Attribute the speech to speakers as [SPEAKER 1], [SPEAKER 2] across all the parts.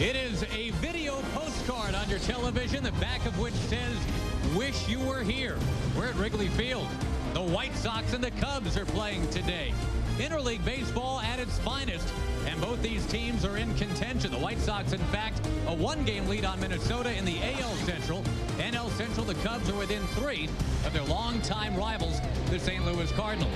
[SPEAKER 1] It is a video postcard on your television, the back of which says, "Wish you were here." We're at Wrigley Field. The White Sox and the Cubs are playing today. Interleague baseball at its finest, and both these teams are in contention. The White Sox, in fact, a one-game lead on Minnesota in the AL Central. NL Central, the Cubs are within 3 of their longtime rivals, the St. Louis Cardinals.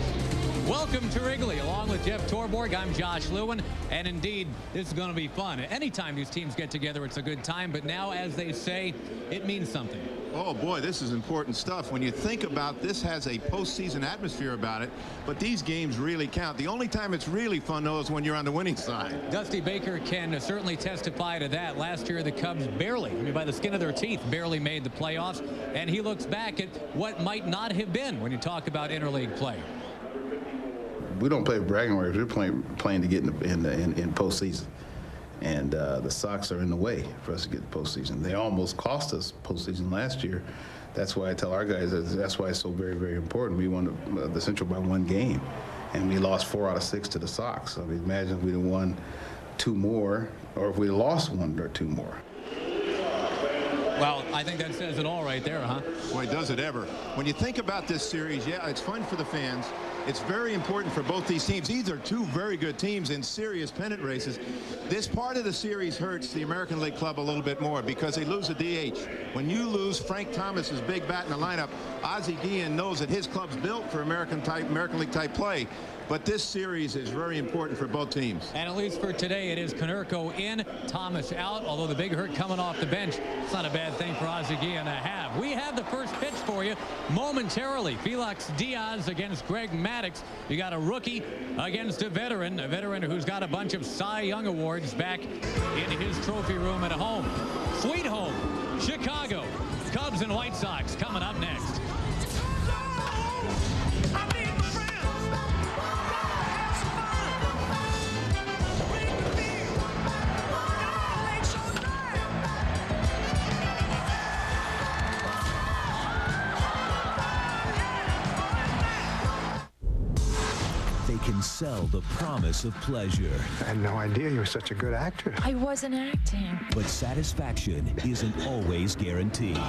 [SPEAKER 1] Welcome to Wrigley. Along with Jeff Torborg, I'm Josh Lewin, and indeed, this is going to be fun. Anytime these teams get together, it's a good time, but now, as they say, it means something.
[SPEAKER 2] Oh boy, this is important stuff. When you think about this, has a postseason atmosphere about it, but these games really count. The only time it's really fun, though, is when you're on the winning side.
[SPEAKER 1] Dusty Baker can certainly testify to that. Last year, the Cubs barely, by the skin of their teeth, barely made the playoffs, and he looks back at what might not have been when you talk about interleague play.
[SPEAKER 3] We don't play bragging rights. We're playing to get in postseason. And the Sox are in the way for us to get the postseason. They almost cost us postseason last year. That's why I tell our guys that's why it's so very, very important. We won the Central by 1 game, and we lost 4 out of 6 to the Sox. I mean, imagine if we'd have won 2 more, or if we lost 1 or 2 more.
[SPEAKER 1] Well, I think that says it all right there, huh?
[SPEAKER 2] Boy, does it ever. When you think about this series, yeah, it's fun for the fans. It's very important for both these teams. These are 2 very good teams in serious pennant races. This part of the series hurts the American League club a little bit more because they lose a DH. When you lose Frank Thomas's big bat in the lineup, Ozzie Guillen knows that his club's built for American League type play. But this series is very important for both teams.
[SPEAKER 1] And at least for today, it is Konerko in, Thomas out. Although the big hurt coming off the bench, it's not a bad thing for Ozzie Guillen to have. We have the first pitch for you momentarily. Felix Diaz against Greg Maddux. You got a rookie against a veteran who's got a bunch of Cy Young awards back in his trophy room at home. Sweet home, Chicago. Cubs and White Sox coming up next.
[SPEAKER 4] Can sell the promise of pleasure.
[SPEAKER 5] I had no idea you were such a good actor.
[SPEAKER 6] I wasn't acting.
[SPEAKER 4] But satisfaction isn't always guaranteed.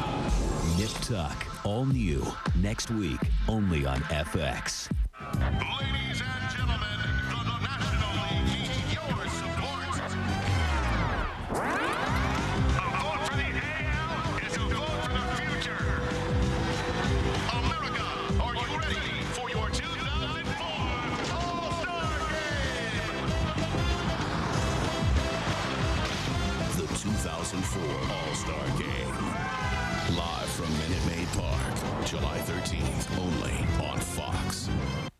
[SPEAKER 4] Nip Tuck, all new, next week, only on FX.
[SPEAKER 7] Ladies and gentlemen, the National League needs your support. A vote for the AL is a vote for the future. America, are you ready for your 2004 All-Star Game? The 2004 All-Star Game. Live from Minute Maid Park, July 13th, only on Fox.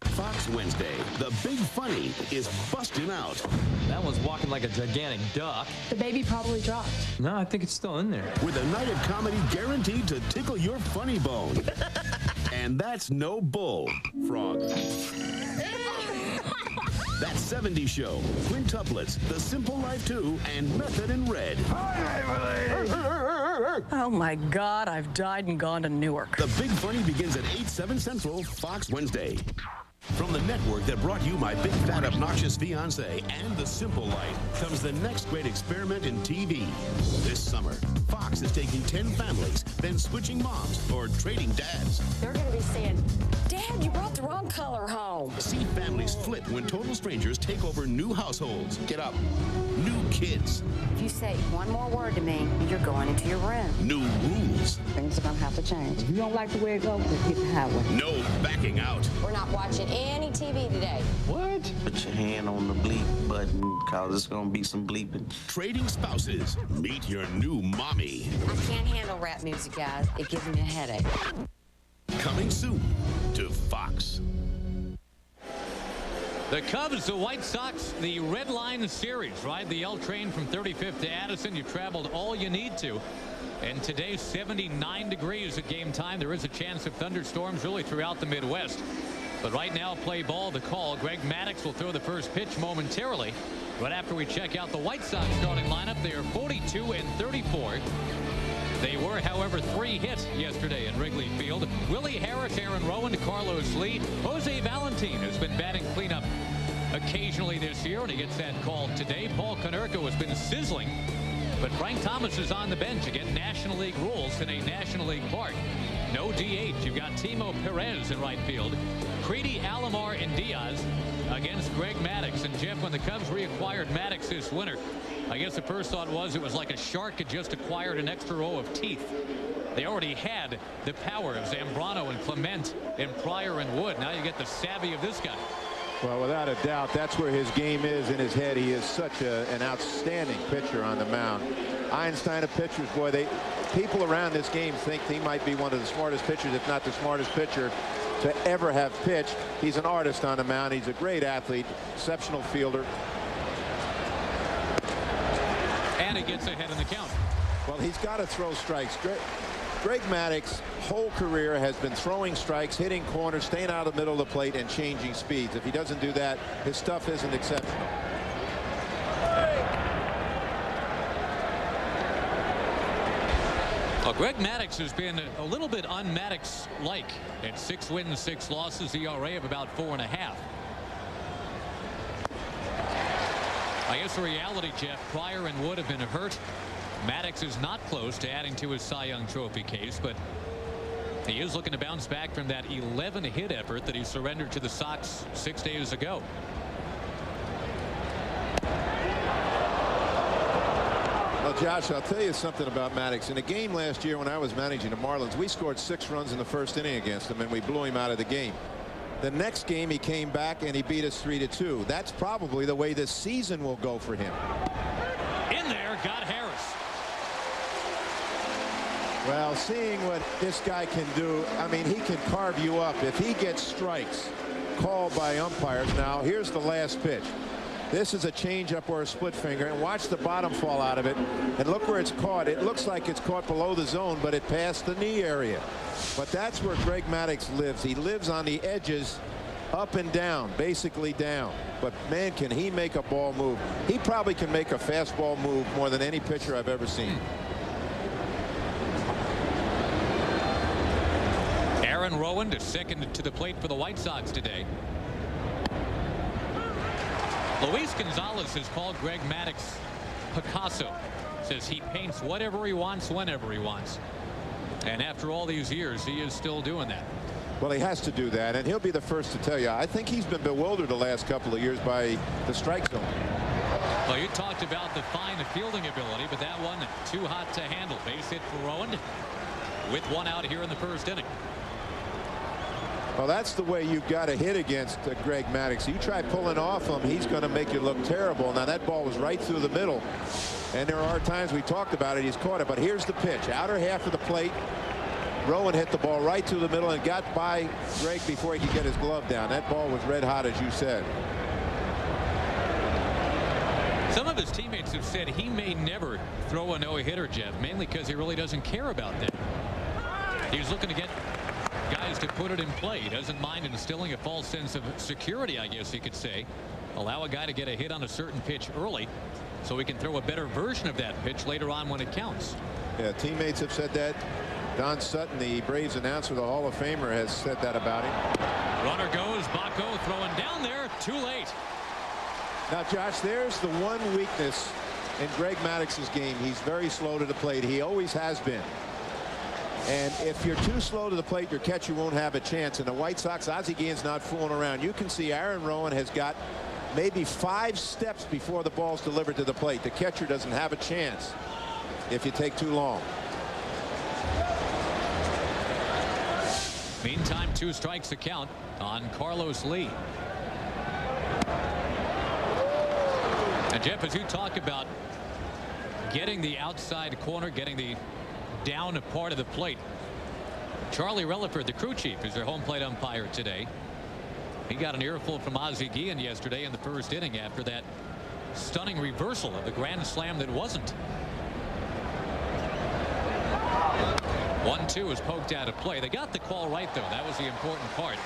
[SPEAKER 7] Fox Wednesday, the Big Funny is busting out.
[SPEAKER 8] That one's walking like a gigantic duck.
[SPEAKER 6] The baby probably dropped.
[SPEAKER 8] No, I think it's still in there.
[SPEAKER 7] With a night of comedy guaranteed to tickle your funny bone. And that's no bull. Frog. That 70s Show, Quintuplets, The Simple Life 2, and Method in Red.
[SPEAKER 6] Oh my God, I've died and gone to Newark.
[SPEAKER 7] The Big Funny begins at 8/7 Central, Fox Wednesday. From the network that brought you My Big Fat Obnoxious Fiancé and The Simple Life comes the next great experiment in TV. This summer, Fox is taking 10 families, then switching moms or trading dads.
[SPEAKER 6] They're going to be saying, Dad, you brought the wrong color home.
[SPEAKER 7] See families flip when total strangers take over new households. Get up. New kids.
[SPEAKER 9] If you say one more word to me, you're going into your room.
[SPEAKER 7] New rules.
[SPEAKER 9] Things are going to have to change. If you don't like the way it goes, then get the highway.
[SPEAKER 7] No backing out.
[SPEAKER 9] We're not watching any TV today.
[SPEAKER 8] What?
[SPEAKER 10] Put your hand on the bleep button, cause it's gonna be some bleeping.
[SPEAKER 7] Trading spouses. Meet your new mommy.
[SPEAKER 9] I can't handle rap music, guys. It gives me a headache.
[SPEAKER 7] Coming soon to Fox.
[SPEAKER 1] The Cubs, the White Sox, the Red Line Series. Ride the L train from 35th to Addison. You've traveled all you need to. And today, 79 degrees at game time. There is a chance of thunderstorms really throughout the Midwest. But right now, play ball to call. Greg Maddux will throw the first pitch momentarily. Right after we check out the White Sox starting lineup, they are 42 and 34. They were, however, 3 hit yesterday in Wrigley Field. Willie Harris, Aaron Rowan, Carlos Lee. Jose Valentin has been batting cleanup occasionally this year, and he gets that call today. Paul Konerko has been sizzling But Frank Thomas is on the bench. Again, National League rules in a National League park. No DH. You've got Timo Perez in right field. Creedy, Alomar, and Diaz against Greg Maddux. And Jeff, when the Cubs reacquired Maddux this winter, I guess the first thought was it was like a shark had just acquired an extra row of teeth. They already had the power of Zambrano and Clement and Pryor and Wood. Now you get the savvy of this guy.
[SPEAKER 2] Well, without a doubt, that's where his game is in his head. He is such an outstanding pitcher on the mound. Einstein of pitchers, boy, people around this game think he might be one of the smartest pitchers, if not the smartest pitcher to ever have pitched. He's an artist on the mound. He's a great athlete, exceptional fielder.
[SPEAKER 1] And he gets ahead in the count.
[SPEAKER 2] Well, he's got to throw strikes. Greg Maddux' whole career has been throwing strikes, hitting corners, staying out of the middle of the plate, and changing speeds. If he doesn't do that, his stuff isn't exceptional.
[SPEAKER 1] Well, Greg Maddux has been a little bit un-Maddux-like at 6 wins, 6 losses, ERA of about 4.5. I guess the reality, Jeff, Pryor and Wood have been hurt. Maddux is not close to adding to his Cy Young Trophy case, but he is looking to bounce back from that 11-hit effort that he surrendered to the Sox 6 days ago.
[SPEAKER 2] Well, Josh, I'll tell you something about Maddux. In a game last year when I was managing the Marlins, we scored 6 runs in the first inning against him, and we blew him out of the game. The next game he came back and he beat us 3-2. That's probably the way this season will go for him.
[SPEAKER 1] In there, got Harris.
[SPEAKER 2] Well, seeing what this guy can do, I mean, he can carve you up. If he gets strikes called by umpires. Now, here's the last pitch. This is a changeup or a split finger, and watch the bottom fall out of it. And look where it's caught. It looks like it's caught below the zone, but it passed the knee area. But that's where Greg Maddux lives. He lives on the edges, up and down, basically down. But man, can he make a ball move. He probably can make a fastball move more than any pitcher I've ever seen.
[SPEAKER 1] Aaron Rowan to second to the plate for the White Sox today. Luis Gonzalez has called Greg Maddux Picasso. Says he paints whatever he wants whenever he wants. And after all these years, he is still doing that.
[SPEAKER 2] Well, he has to do that, and he'll be the first to tell you. I think he's been bewildered the last couple of years by the strike zone.
[SPEAKER 1] Well, you talked about the fine fielding ability, but that one too hot to handle. Base hit for Rowan with one out here in the first inning.
[SPEAKER 2] Well, that's the way you've got to hit against Greg Maddux. You try pulling off him, he's going to make you look terrible. Now, that ball was right through the middle, and there are times we talked about it, he's caught it. But here's the pitch. Outer half of the plate. Rowan hit the ball right through the middle and got by Greg before he could get his glove down. That ball was red hot, as you said.
[SPEAKER 1] Some of his teammates have said he may never throw a no-hitter, Jeff, mainly because he really doesn't care about that. He's looking to get guys to put it in play. He doesn't mind instilling a false sense of security, I guess you could say. Allow a guy to get a hit on a certain pitch early so he can throw a better version of that pitch later on when it counts.
[SPEAKER 2] Yeah, teammates have said that. Don Sutton, the Braves announcer, the Hall of Famer, has said that about him.
[SPEAKER 1] Runner goes. Baco throwing down there. Too late.
[SPEAKER 2] Now, Josh, there's the one weakness in Greg Maddux's game. He's very slow to the plate. He always has been. And if you're too slow to the plate, your catcher won't have a chance. And the White Sox, Ozzie Guillen's not fooling around. You can see Aaron Rowan has got maybe 5 steps before the ball's delivered to the plate. The catcher doesn't have a chance if you take too long.
[SPEAKER 1] Meantime, 2 strikes to count on Carlos Lee. And Jeff, as you talk about getting the outside corner, getting the down part of the plate, Charlie Relaford, the crew chief, is their home plate umpire today. He got an earful from Ozzie Guillen yesterday in the first inning after that stunning reversal of the grand slam that wasn't. 1-2 is poked out of play. They got the call right, though. That was the important part.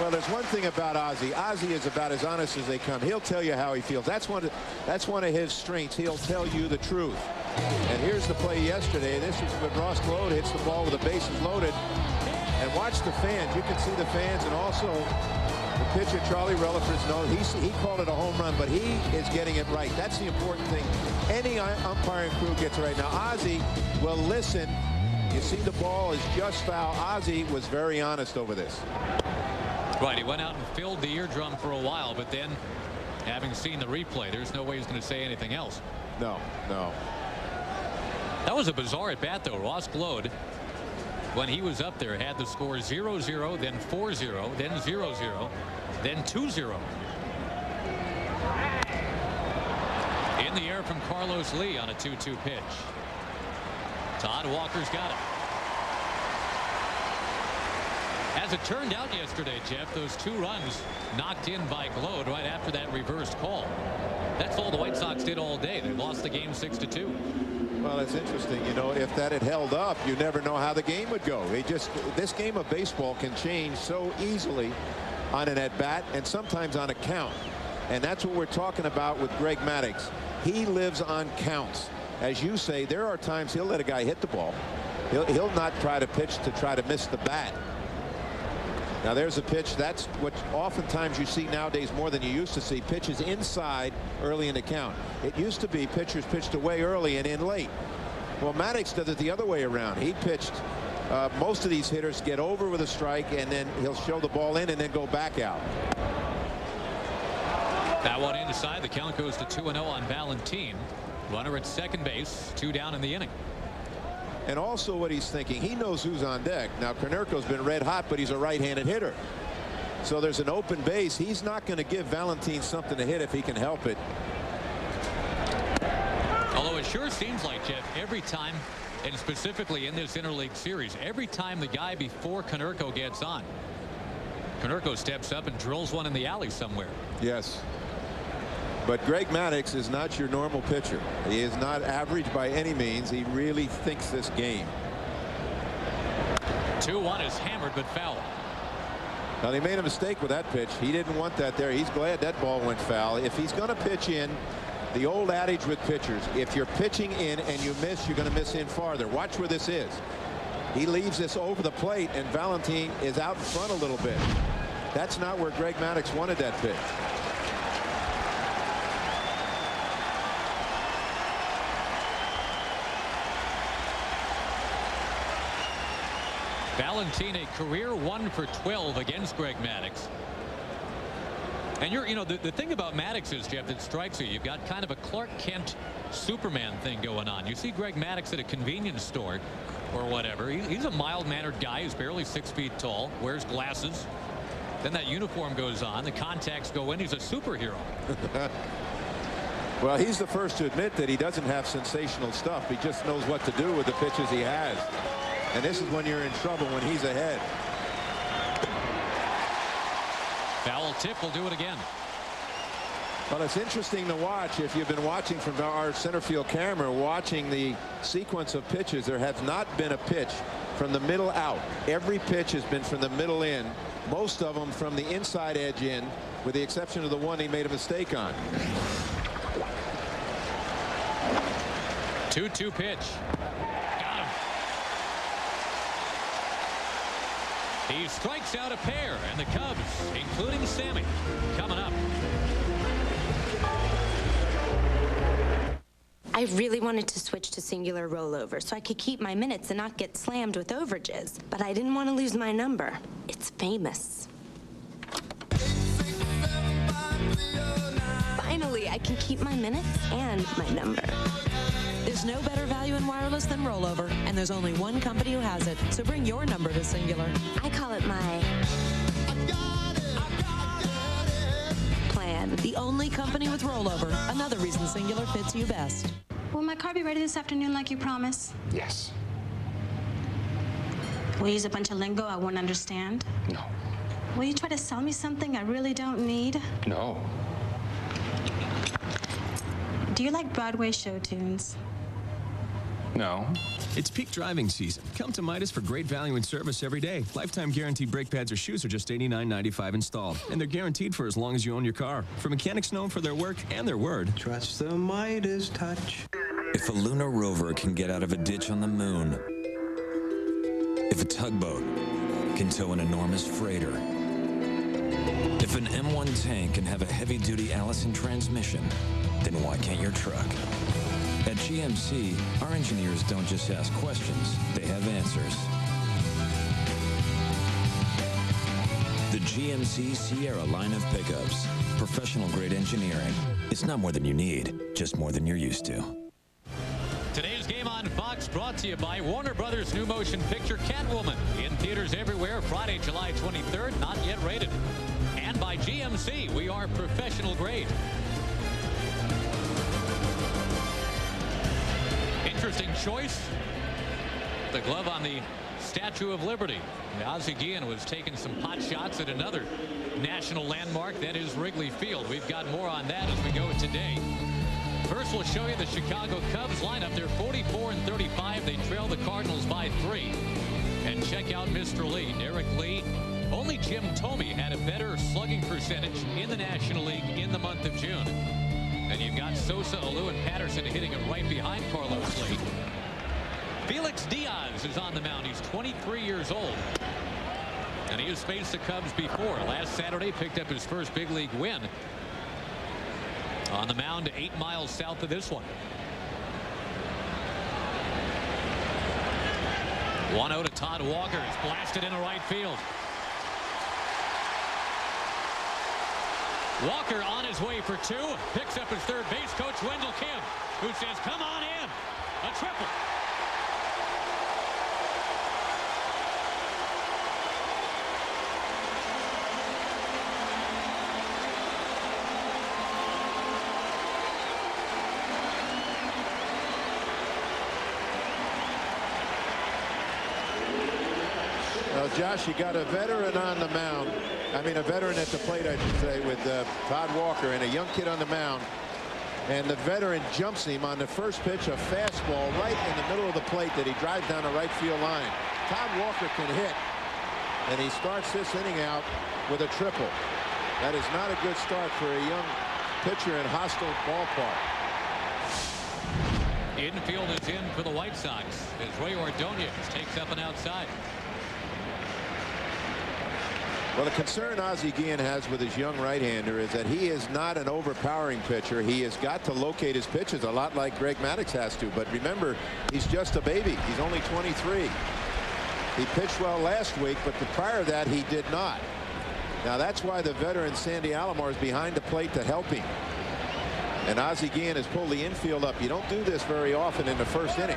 [SPEAKER 2] Well, there's one thing about Ozzie. Ozzie is about as honest as they come. He'll tell you how he feels. That's one of his strengths. He'll tell you the truth. And here's the play yesterday. This is when Ross Claude hits the ball with the bases loaded. And watch the fans. You can see the fans, and also the pitcher, Charlie Relaford's nose. He called it a home run, but he is getting it right. That's the important thing. Any the umpiring crew gets it right. Now, Ozzie will listen. You see the ball is just foul. Ozzie was very honest over this.
[SPEAKER 1] Right, he went out and filled the eardrum for a while, but then, having seen the replay, there's no way he's going to say anything else.
[SPEAKER 2] No.
[SPEAKER 1] That was a bizarre at bat, though. Ross Glode, when he was up there, had the score 0-0, then 4-0, then 0-0, then 2-0. In the air from Carlos Lee on a 2-2 pitch. Todd Walker's got it. As it turned out yesterday, Jeff, those 2 runs knocked in by Glode right after that reversed call. That's all the White Sox did all day. They lost the game 6-2.
[SPEAKER 2] Well, it's interesting. You know, if that had held up, you never know how the game would go. This game of baseball can change so easily on an at-bat and sometimes on a count. And that's what we're talking about with Greg Maddux. He lives on counts. As you say, there are times he'll let a guy hit the ball. He'll not try to pitch to try to miss the bat. Now there's a pitch. That's what oftentimes you see nowadays more than you used to see. Pitches inside early in the count. It used to be pitchers pitched away early and in late. Well, Maddux does it the other way around. He pitched. Most of these hitters get over with a strike and then he'll show the ball in and then go back out.
[SPEAKER 1] That one inside. The count goes to 2-0 on Valentin. Runner at second base. 2 down in the inning.
[SPEAKER 2] And also what he's thinking, he knows who's on deck. Now, Konerko's been red hot, but he's a right-handed hitter. So there's an open base. He's not going to give Valentin something to hit if he can help it.
[SPEAKER 1] Although it sure seems like, Jeff, every time, and specifically in this interleague series, every time the guy before Konerko gets on, Konerko steps up and drills one in the alley somewhere.
[SPEAKER 2] Yes. But Greg Maddux is not your normal pitcher. He is not average by any means. He really thinks this game.
[SPEAKER 1] 2-1 is hammered but foul.
[SPEAKER 2] Now they made a mistake with that pitch. He didn't want that there. He's glad that ball went foul. If he's going to pitch in, the old adage with pitchers, if you're pitching in and you miss, you're going to miss in farther. Watch where this is. He leaves this over the plate and Valentin is out in front a little bit. That's not where Greg Maddux wanted that pitch.
[SPEAKER 1] Valentin, a career 1 for 12 against Greg Maddux. And the thing about Maddux is, Jeff, that strikes you. You've got kind of a Clark Kent Superman thing going on. You see Greg Maddux at a convenience store or whatever. He's a mild-mannered guy who's barely 6 feet tall, wears glasses. Then that uniform goes on. The contacts go in. He's a superhero.
[SPEAKER 2] Well, he's the first to admit that he doesn't have sensational stuff. He just knows what to do with the pitches he has. And this is when you're in trouble, when he's ahead.
[SPEAKER 1] Foul tip will do it again.
[SPEAKER 2] Well, it's interesting to watch. If you've been watching from our center field camera, watching the sequence of pitches, there has not been a pitch from the middle out. Every pitch has been from the middle in. Most of them from the inside edge in, with the exception of the one he made a mistake on.
[SPEAKER 1] 2-2 pitch. Got him. He strikes out a pair, and the Cubs, including Sammy, coming up.
[SPEAKER 9] I really wanted to switch to singular rollover so I could keep my minutes and not get slammed with overages. But I didn't want to lose my number. It's famous. Finally, I can keep my minutes and my number.
[SPEAKER 11] There's no better value in wireless than rollover, and there's only one company who has it. So bring your number to Singular.
[SPEAKER 9] I call it my plan.
[SPEAKER 11] The only company with rollover. Another reason Singular fits you best.
[SPEAKER 12] Will my car be ready this afternoon like you promised?
[SPEAKER 13] Yes.
[SPEAKER 12] Will you use a bunch of lingo I won't understand?
[SPEAKER 13] No.
[SPEAKER 12] Will you try to sell me something I really don't need?
[SPEAKER 13] No.
[SPEAKER 12] Do you like Broadway show tunes?
[SPEAKER 13] No.
[SPEAKER 14] It's peak driving season. Come to Midas for great value and service every day. Lifetime guaranteed brake pads or shoes are just $89.95 installed. And they're guaranteed for as long as you own your car. For mechanics known for their work and their word.
[SPEAKER 15] Trust the Midas touch.
[SPEAKER 16] If a lunar rover can get out of a ditch on the moon, if a tugboat can tow an enormous freighter, if an M1 tank can have a heavy-duty Allison transmission, then why can't your truck? At GMC, our engineers don't just ask questions, they have answers. The GMC Sierra line of pickups. Professional-grade engineering. It's not more than you need, just more than you're used to.
[SPEAKER 1] Today's game on Fox brought to you by Warner Brothers' new motion picture Catwoman. In theaters everywhere Friday, July 23rd, not yet rated. And by GMC, we are professional grade. Interesting choice. The glove on the Statue of Liberty. Ozzie Guillen was taking some pot shots at another national landmark, that is Wrigley Field. We've got more on that as we go today. First, we'll show you the Chicago Cubs lineup. They're 44-35. They trail the Cardinals by 3. And check out Mr. Lee, Derek Lee. Only Jim Thome had a better slugging percentage in the National League in the month of June. And you've got Sosa, Alou, and Patterson hitting it right behind Carlos Lee. Felix Diaz is on the mound. He's 23 years old. And he has faced the Cubs before. Last Saturday, picked up his first big league win. On the mound 8 miles south of this one. 1-0 to Todd Walker. It's blasted into right field. Walker on his way for 2. Picks up his third base coach, Wendell Kim, who says, come on in. A triple.
[SPEAKER 2] Well, Josh, you got a veteran on the mound. I mean, a veteran at the plate, I should say, with Todd Walker and a young kid on the mound. And the veteran jumps him on the first pitch, a fastball right in the middle of the plate that he drives down the right field line. Todd Walker can hit, and he starts this inning out with a triple. That is not a good start for a young pitcher in hostile ballpark.
[SPEAKER 1] Infield is in for the White Sox as Ray Ordonez takes up and outside.
[SPEAKER 2] Well, the concern Ozzie Guillen has with his young right-hander is that he is not an overpowering pitcher. He has got to locate his pitches a lot like Greg Maddux has to. But remember, he's just a baby. He's only 23. He pitched well last week, but prior to that, he did not. Now, that's why the veteran Sandy Alomar is behind the plate to help him. And Ozzie Guillen has pulled the infield up. You don't do this very often in the first inning.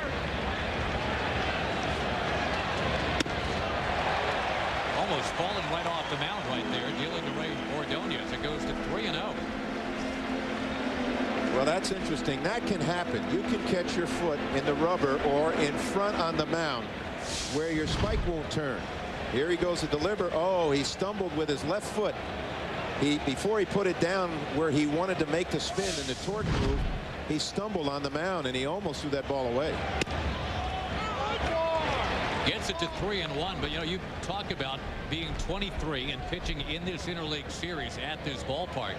[SPEAKER 1] Almost falling right off the mound right there, dealing to Ray Ordonez. It goes to 3-0.
[SPEAKER 2] Well, that's interesting. That can happen. You can catch your foot in the rubber or in front on the mound where your spike won't turn. Here he goes to deliver. Oh, he stumbled with his left foot. Before he put it down where he wanted to make the spin and the torque move, he stumbled on the mound and he almost threw that ball away.
[SPEAKER 1] Gets it to 3-1, but you know, you talk about being 23 and pitching in this interleague series at this ballpark.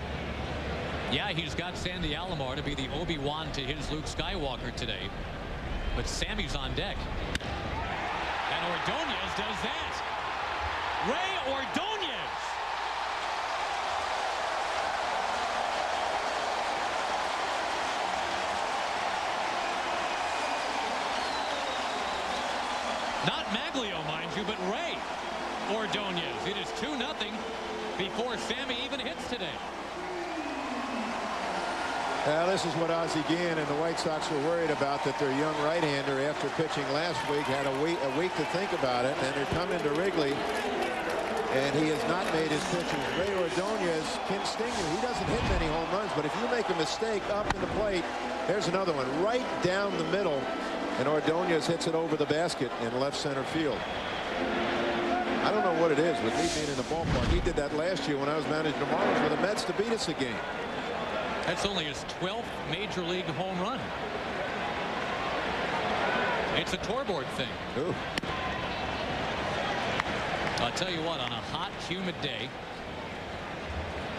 [SPEAKER 1] Yeah, he's got Sandy Alomar to be the Obi-Wan to his Luke Skywalker today, but Sammy's on deck. And Ordonez does that. Ray Ordonez. Not Maglio, mind you, but Ray Ordonez. It is 2-0 before Sammy even hits today.
[SPEAKER 2] Well, this is what Ozzie Guillen and the White Sox were worried about, that their young right-hander, after pitching last week, had a week to think about it, and they're coming to Wrigley, and he has not made his pitches. Ray Ordonez can sting you. He doesn't hit many home runs, but if you make a mistake up in the plate, there's another one right down the middle. And Ordonez hits it over the basket in left center field. I don't know what it is with me being in the ballpark. He did that last year when I was managing the Marlins with the Mets to beat us a game.
[SPEAKER 1] That's only his 12th major league home run. It's a tourboard thing.
[SPEAKER 2] Ooh.
[SPEAKER 1] I'll tell you what, on a hot, humid day,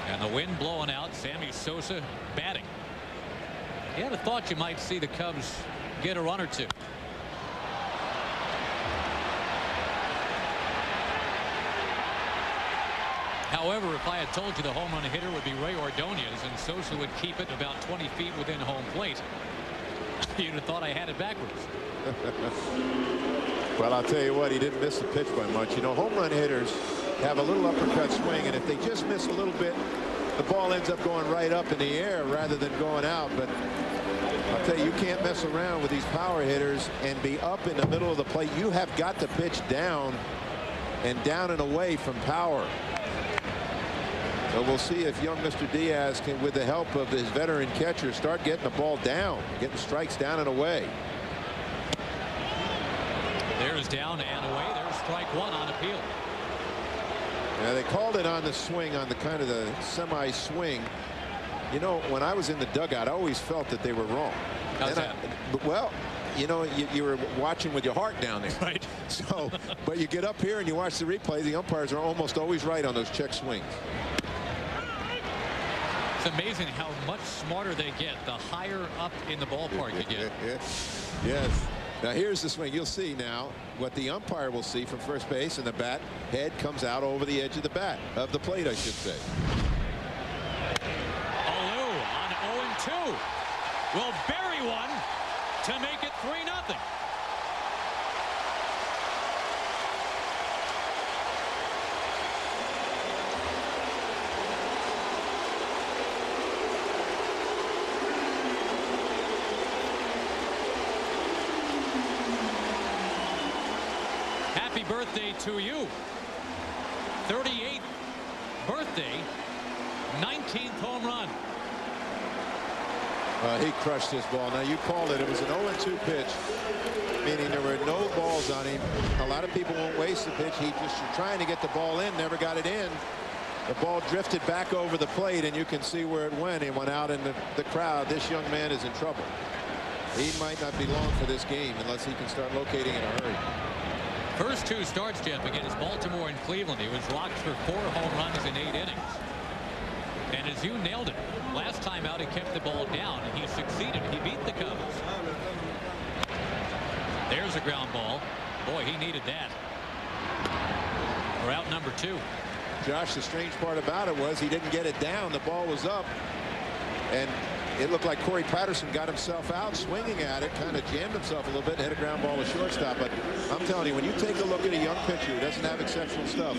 [SPEAKER 1] and the wind blowing out, Sammy Sosa batting. You had thought you might see the Cubs get a run or two. However, if I had told you the home run hitter would be Ray Ordonez and Sosa would keep it about 20 feet within home plate, You'd have thought I had it backwards.
[SPEAKER 2] Well, I'll tell you what, he didn't miss the pitch by much. You know, home run hitters have a little uppercut swing, and if they just miss a little bit, the ball ends up going right up in the air rather than going out. But I'll tell you, you can't mess around with these power hitters and be up in the middle of the plate. You have got to pitch down and away from power. So we'll see if young Mr. Diaz can, with the help of his veteran catcher, start getting the ball down, getting strikes down and away.
[SPEAKER 1] There's down and away. There's strike one on appeal.
[SPEAKER 2] Yeah, they called it on the swing, on the kind of the semi-swing. You know, when I was in the dugout, I always felt that they were wrong.
[SPEAKER 1] How's that?
[SPEAKER 2] Well, you know, you were watching with your heart down there.
[SPEAKER 1] Right.
[SPEAKER 2] So, but you get up here and you watch the replay, the umpires are almost always right on those check swings.
[SPEAKER 1] It's amazing how much smarter they get the higher up in the ballpark you get.
[SPEAKER 2] Yes. Now here's the swing. You'll see now what the umpire will see from first base, and the bat head comes out over the edge of the bat, of the plate, I should say.
[SPEAKER 1] Alou on 0-2 will bury one to make it 3-0. Happy birthday to you. 38th birthday, 19th home run.
[SPEAKER 2] He crushed this ball. Now you called it. It was an 0-2 pitch, meaning there were no balls on him. A lot of people won't waste the pitch. He just trying to get the ball in, never got it in. The ball drifted back over the plate, and you can see where it went. It went out in the crowd. This young man is in trouble. He might not be long for this game unless he can start locating in a hurry.
[SPEAKER 1] First two starts, Jeff, against Baltimore and Cleveland. He was rocked for 4 home runs in 8 innings. And as you nailed it, last time out he kept the ball down, and he succeeded. He beat the Cubs. There's a ground ball. Boy, he needed that. We're out number 2.
[SPEAKER 2] Josh, the strange part about it was he didn't get it down. The ball was up, and it looked like Corey Patterson got himself out swinging at it, kind of jammed himself a little bit, and hit a ground ball to shortstop. But I'm telling you, when you take a look at a young pitcher who doesn't have exceptional stuff,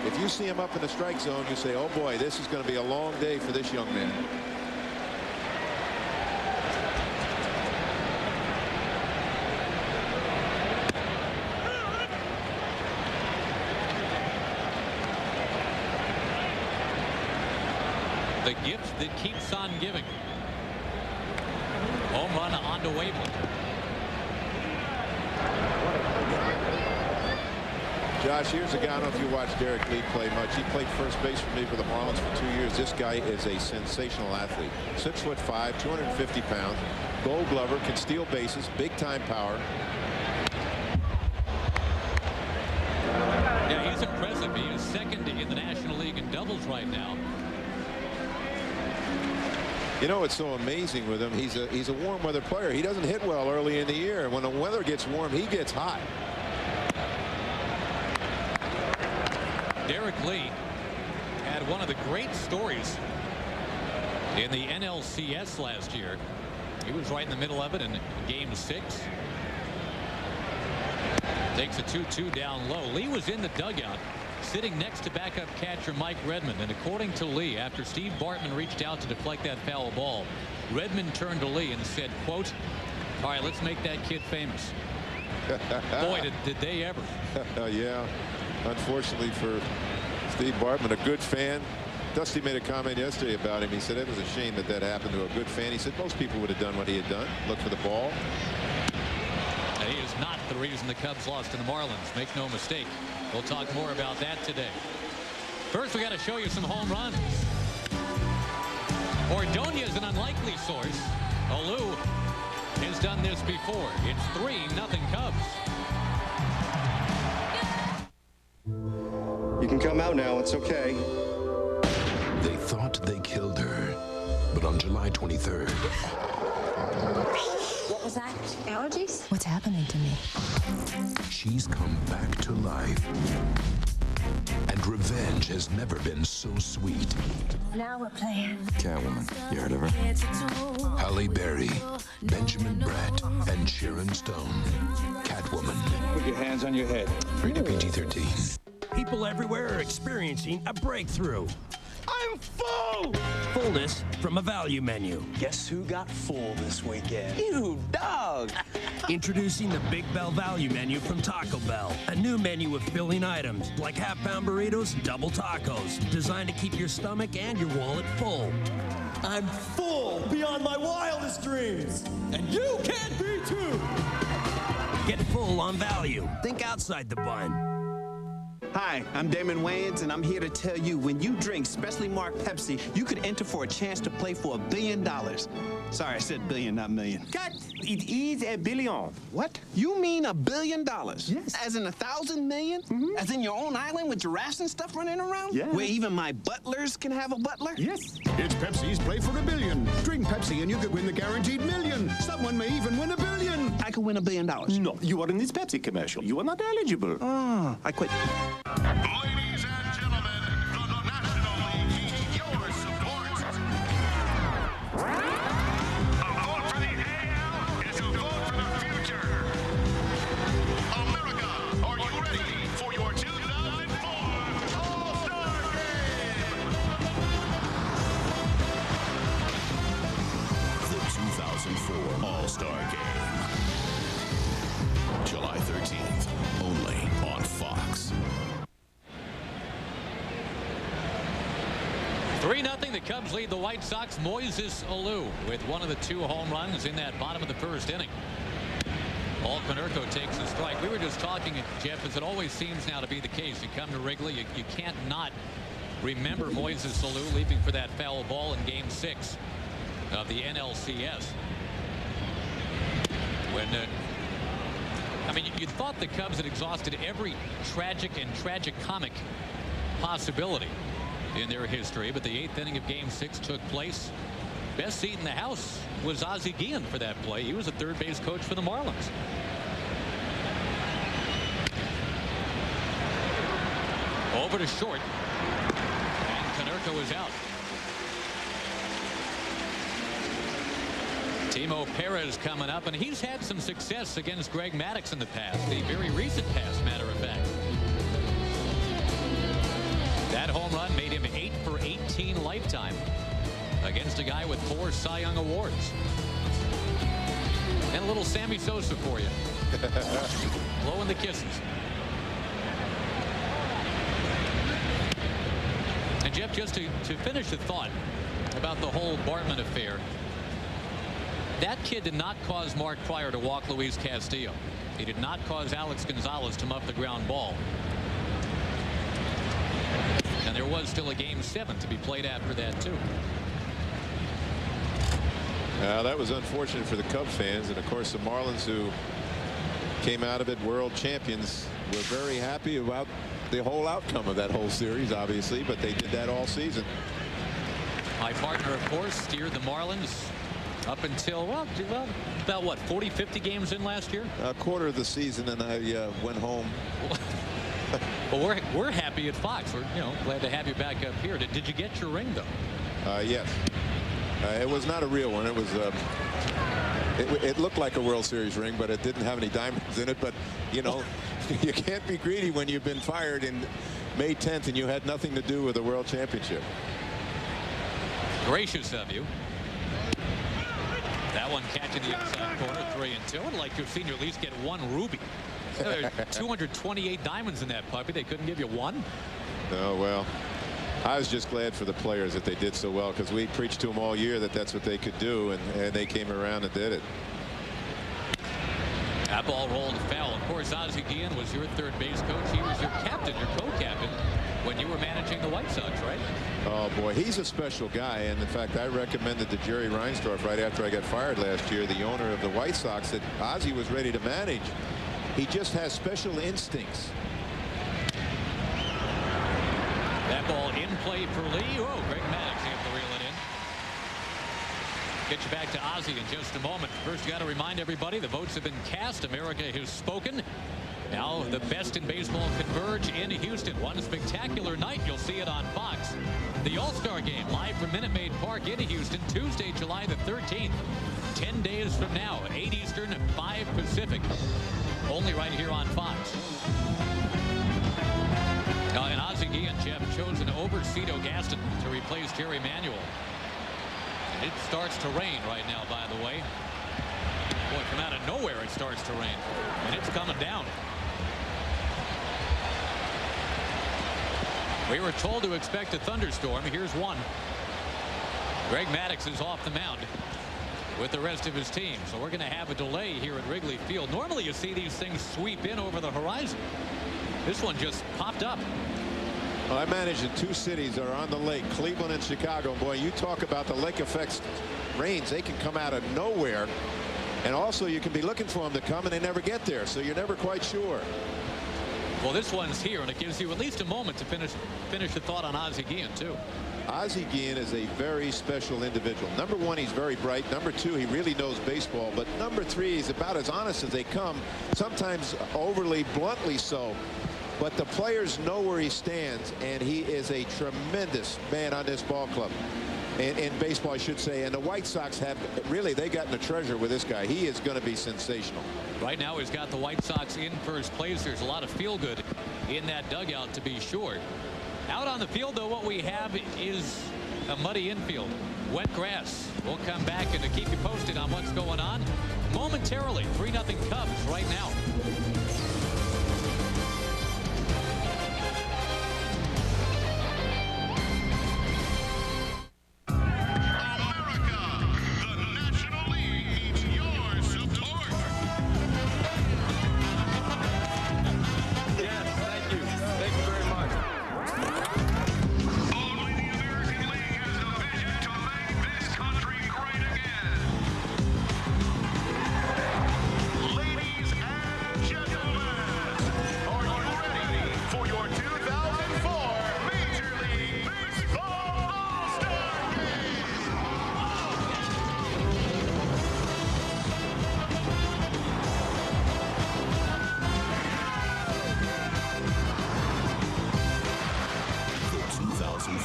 [SPEAKER 2] if you see him up in the strike zone, you say, oh boy, this is going to be a long day for this young man.
[SPEAKER 1] The gift that keeps on giving. Home run onto Waveland.
[SPEAKER 2] Josh, here's a guy, I don't know if you watched Derek Lee play much. He played first base for me for the Marlins for 2 years. This guy is a sensational athlete. 6'5", 250 pounds, Gold Glover, can steal bases, big time power.
[SPEAKER 1] Yeah, he's impressive. He is second in the National League in doubles right now.
[SPEAKER 2] You know, it's so amazing with him. He's a warm weather player. He doesn't hit well early in the year. When the weather gets warm, he gets hot.
[SPEAKER 1] Derek Lee had one of the great stories in the NLCS last year. He was right in the middle of it in Game 6. Takes a 2-2 down low. Lee was in the dugout sitting next to backup catcher Mike Redmond, and according to Lee, after Steve Bartman reached out to deflect that foul ball, Redmond turned to Lee and said, quote, all right, let's make that kid famous. Boy, did they ever.
[SPEAKER 2] Yeah, unfortunately for Steve Bartman, a good fan. Dusty made a comment yesterday about him. He said it was a shame that that happened to a good fan. He said most people would have done what he had done, look for the ball.
[SPEAKER 1] And he is not the reason the Cubs lost to the Marlins. Make no mistake. We'll talk more about that today. First, we got to show you some home runs. Ordonez is an unlikely source. Alou has done this before. It's 3-0 Cubs.
[SPEAKER 17] You can come out now. It's okay.
[SPEAKER 7] They thought they killed her, but on July 23rd...
[SPEAKER 6] What was that? Allergies?
[SPEAKER 11] What's happening to me?
[SPEAKER 7] she's come back to life.
[SPEAKER 18] And revenge has never been so sweet.
[SPEAKER 6] Now we're playing.
[SPEAKER 16] Catwoman. You heard of her?
[SPEAKER 18] Halle Berry, Benjamin Bratt, and Sharon Stone. Catwoman.
[SPEAKER 19] Put your hands on your head.
[SPEAKER 18] Rated PG-13.
[SPEAKER 20] People everywhere are experiencing a breakthrough.
[SPEAKER 19] I'm full!
[SPEAKER 20] Fullness from a value menu.
[SPEAKER 19] Guess who got full this weekend? You, dog!
[SPEAKER 20] Introducing the Big Bell Value Menu from Taco Bell. A new menu of filling items like half-pound burritos and double tacos, designed to keep your stomach and your wallet full.
[SPEAKER 21] I'm full beyond my wildest dreams, and you can be too!
[SPEAKER 20] Get full on value. Think outside the bun.
[SPEAKER 22] Hi, I'm Damon Wayans, and I'm here to tell you, when you drink specially marked Pepsi, you could enter for a chance to play for $1 billion. Sorry, I said billion, not million. God, it is a billion. What? You mean $1 billion? Yes. As in 1,000 million? Mm-hmm. As in your own island with giraffes and stuff running around?
[SPEAKER 19] Yeah.
[SPEAKER 22] Where even my butlers can have a butler?
[SPEAKER 19] Yes.
[SPEAKER 23] It's Pepsi's Play for $1 billion. Drink Pepsi and you could win the guaranteed million. Someone may even win $1 billion.
[SPEAKER 22] I could win $1 billion.
[SPEAKER 19] No, you are in this Pepsi commercial. You are not eligible.
[SPEAKER 22] Oh, I quit.
[SPEAKER 24] Ladies and gentlemen, the National League needs your support. A vote for the AL is a vote for the future. America, are you ready for your 2004 All-Star Game?
[SPEAKER 7] The 2004 All-Star Game. July 13th, only on Fox.
[SPEAKER 1] 3-0, the Cubs lead the White Sox. Moises Alou with one of the 2 home runs in that bottom of the first inning. Paul Konerko takes a strike. We were just talking, Jeff, as it always seems now to be the case. You come to Wrigley, you can't not remember Moises Alou leaping for that foul ball in Game 6 of the NLCS. When I mean, you thought the Cubs had exhausted every tragic and tragicomic possibility in their history, but the 8th inning of Game 6 took place. Best seat in the house was Ozzie Guillen for that play. He was a third base coach for the Marlins. Over to short, and Konerko is out. Timo Perez coming up, and he's had some success against Greg Maddux in the past, the very recent past, matter of fact. That home run made him 8 for 18 lifetime against a guy with 4 Cy Young awards. And a little Sammy Sosa for you. Blowing the kisses. And Jeff, just to finish the thought about the whole Bartman affair, that kid did not cause Mark Pryor to walk Luis Castillo. He did not cause Alex Gonzalez to muff the ground ball. And there was still a Game 7 to be played after that, too.
[SPEAKER 2] That was unfortunate for the Cubs fans. And, of course, the Marlins, who came out of it world champions, were very happy about the whole outcome of that whole series, obviously. But they did that all season.
[SPEAKER 1] My partner, of course, steered the Marlins up until, well about what, 40, 50 games in last year?
[SPEAKER 2] A quarter of the season, and I went home.
[SPEAKER 1] Well, we're happy at Fox. We're glad to have you back up here. Did you get your ring though?
[SPEAKER 2] Yes. It was not a real one. It was. It looked like a World Series ring, but it didn't have any diamonds in it. But you can't be greedy when you've been fired in May 10th and you had nothing to do with the World Championship.
[SPEAKER 1] Gracious of you. That one catching the inside corner, 3-2. I'd like to have seen you at least get 1 ruby. 228 diamonds in that puppy. They couldn't give you 1?
[SPEAKER 2] Oh, well, I was just glad for the players that they did so well, because we preached to them all year that that's what they could do, and they came around and did it.
[SPEAKER 1] That ball rolled foul. Of course, Ozzie Guillen was your third base coach. He was your captain, your co-captain, when you were managing the White Sox, right?
[SPEAKER 2] Oh, boy, he's a special guy. And in fact, I recommended to Jerry Reinsdorf right after I got fired last year, the owner of the White Sox, that Ozzie was ready to manage. He just has special instincts.
[SPEAKER 1] That ball in play for Lee. Oh, Greg Maddux able to reel it in. Get you back to Ozzie in just a moment. First, you got to remind everybody the votes have been cast. America has spoken. Now the best in baseball converge in Houston. One spectacular night. You'll see it on Fox. The All-Star Game live from Minute Maid Park in Houston, Tuesday, July the 13th. 10 days from now, 8 Eastern and 5 Pacific. Only right here on Fox. And Ozzie Guillen, Jeff, chosen over Cito Gaston to replace Jerry Manuel. And it starts to rain right now, by the way. Boy, from out of nowhere it starts to rain. And it's coming down. We were told to expect a thunderstorm. Here's one. Greg Maddux is off the mound with the rest of his team. So we're going to have a delay here at Wrigley Field. Normally you see these things sweep in over the horizon. This one just popped up.
[SPEAKER 2] Well, I manage in 2 cities that are on the lake, Cleveland and Chicago. Boy, you talk about the lake effects rains. They can come out of nowhere. And also you can be looking for them to come and they never get there. So you're never quite sure.
[SPEAKER 1] Well, this one's here, and it gives you at least a moment to finish the thought on Ozzie Guillen, too.
[SPEAKER 2] Ozzie Guillen is a very special individual. Number 1, he's very bright. Number 2, he really knows baseball. But number 3, he's about as honest as they come, sometimes overly bluntly so. But the players know where he stands, and he is a tremendous man on this ball club. In baseball, I should say. And the White Sox have really, they gotten a treasure with this guy. He is going to be sensational.
[SPEAKER 1] Right now he's got the White Sox in first place. There's a lot of feel good in that dugout, to be sure. Out on the field, though, what we have is a muddy infield, wet grass. We'll come back and to keep you posted on what's going on momentarily. 3-0 Cubs right now.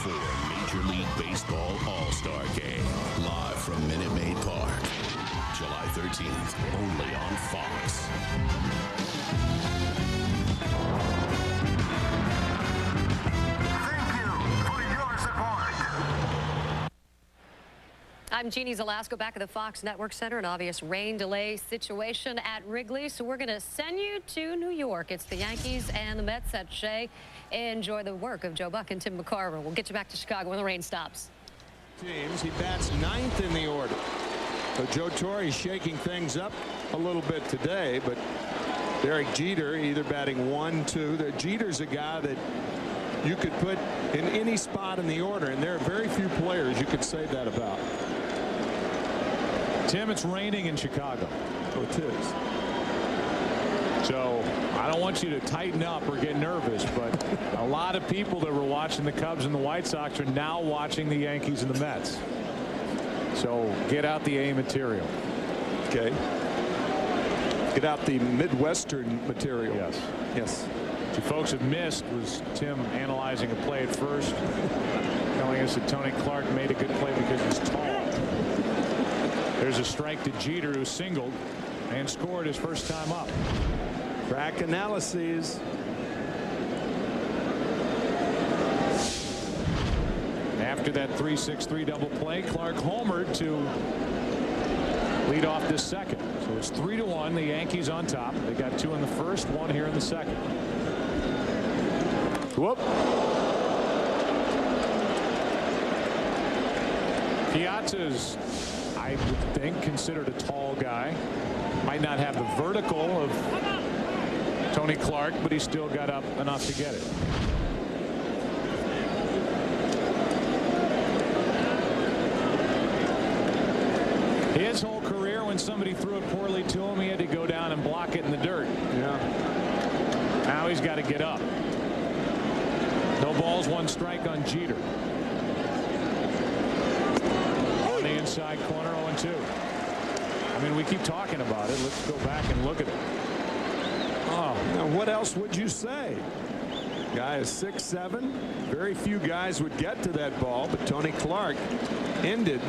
[SPEAKER 7] Major League Baseball All-Star Game, live from Minute Maid Park, July 13th, only on Fox.
[SPEAKER 24] Thank you for your support.
[SPEAKER 3] I'm Jeannie Zelasco back at the Fox Network Center. An obvious rain delay situation at Wrigley, so we're going to send you to New York. It's the Yankees and the Mets at Shea. Enjoy the work of Joe Buck and Tim McCarver. We'll get you back to Chicago when the rain stops.
[SPEAKER 4] Teams, he bats 9th in the order. So Joe Torre shaking things up a little bit today, but Derek Jeter either batting 1, 2. Jeter's a guy that you could put in any spot in the order, and there are very few players you could say that about.
[SPEAKER 5] Tim, it's raining in Chicago.
[SPEAKER 4] Oh, it is.
[SPEAKER 5] So I don't want you to tighten up or get nervous, but a lot of people that were watching the Cubs and the White Sox are now watching the Yankees and the Mets. So get out the A material.
[SPEAKER 4] Okay. Get out the Midwestern material.
[SPEAKER 5] Yes.
[SPEAKER 4] Yes.
[SPEAKER 5] What you folks have missed was Tim analyzing a play at first, telling us that Tony Clark made a good play because he's tall. There's a strike to Jeter, who singled and scored his first time up.
[SPEAKER 4] Crack analyses.
[SPEAKER 5] After that 3-6-3 double play, Clark homered to lead off this second. So it's 3-1. The Yankees on top. They got 2 in the first, 1 here in the second. Whoop. Piazza's, I would think, considered a tall guy. Might not have the vertical of Tony Clark, but he still got up enough to get it. His whole career, when somebody threw it poorly to him, he had to go down and block it in the dirt.
[SPEAKER 4] Yeah.
[SPEAKER 5] Now he's got to get up. No balls, 1 strike on Jeter. On the inside corner, 0-2. I mean, we keep talking about it. Let's go back and look at it.
[SPEAKER 4] Now, what else would you say? Guy is 6'7". Very few guys would get to that ball, but Tony Clark ended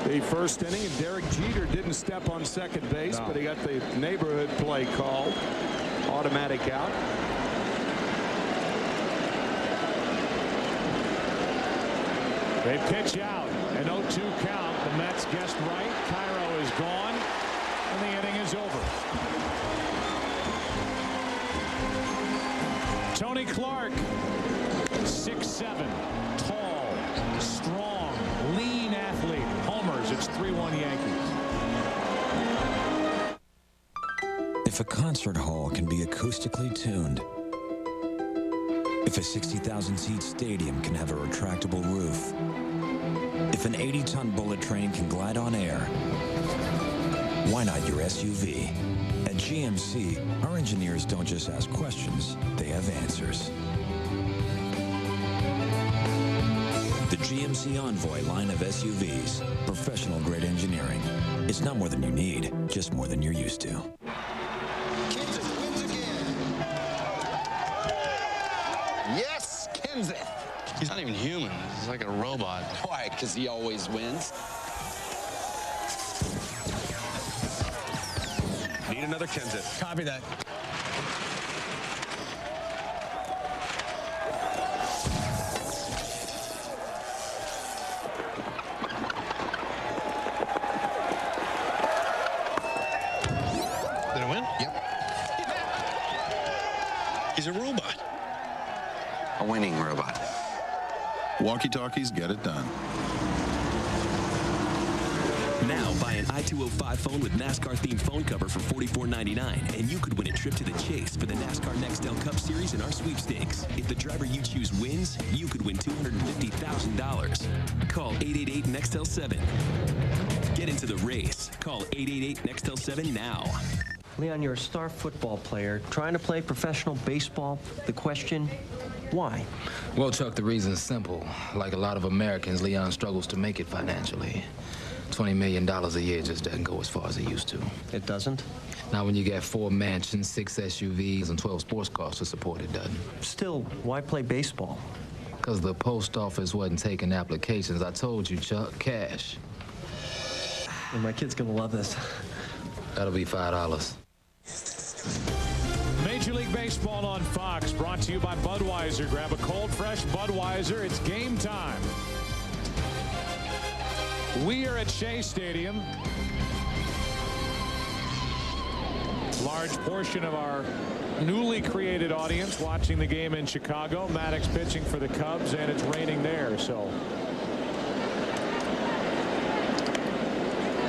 [SPEAKER 4] the first inning, and Derek Jeter didn't step on second base, but he got the neighborhood play called. Automatic out.
[SPEAKER 5] They pitch out. An 0-2 count. The Mets guessed right. Cairo is gone, and the inning is over. Tony Clark, 6'7", tall, strong, lean athlete. Homers. It's 3-1 Yankees.
[SPEAKER 16] If a concert hall can be acoustically tuned, if a 60,000-seat stadium can have a retractable roof, if an 80-ton bullet train can glide on air, why not your SUV? At GMC, our engineers don't just ask questions, they have answers. The GMC Envoy line of SUVs, professional-grade engineering. It's not more than you need, just more than you're used to.
[SPEAKER 19] Yes, Kenseth. He's not even human. He's like a robot. Why? Because he always wins.
[SPEAKER 8] Need another Kenseth.
[SPEAKER 19] Copy that.
[SPEAKER 8] Did it win?
[SPEAKER 19] Yep.
[SPEAKER 8] He's a robot.
[SPEAKER 19] A winning robot.
[SPEAKER 9] Walkie-talkies get it done.
[SPEAKER 10] Now buy an i205 phone with NASCAR-themed phone cover for $44.99, and you could win a trip to the chase for the NASCAR Nextel Cup Series in our sweepstakes. If the driver you choose wins, you could win $250,000. Call 888-NEXTEL-7. Get into the race. Call 888-NEXTEL-7 now.
[SPEAKER 12] Leon, you're a star football player trying to play professional baseball. The question, why?
[SPEAKER 25] Well, Chuck, the reason is simple. Like a lot of Americans, Leon struggles to make it financially. $20 million a year just doesn't go as far as it used to.
[SPEAKER 12] It doesn't?
[SPEAKER 25] Now, when you get 4 mansions, 6 SUVs, and 12 sports cars to support, it doesn't.
[SPEAKER 12] Still, why play baseball?
[SPEAKER 25] Because the post office wasn't taking applications. I told you, Chuck, cash.
[SPEAKER 12] And my kid's gonna love this.
[SPEAKER 25] That'll be $5.
[SPEAKER 5] Major League Baseball on Fox, brought to you by Budweiser. Grab a cold, fresh Budweiser. It's game time. We are at Shea Stadium. Large portion of our newly created audience watching the game in Chicago. Maddox pitching for the Cubs, and it's raining there, so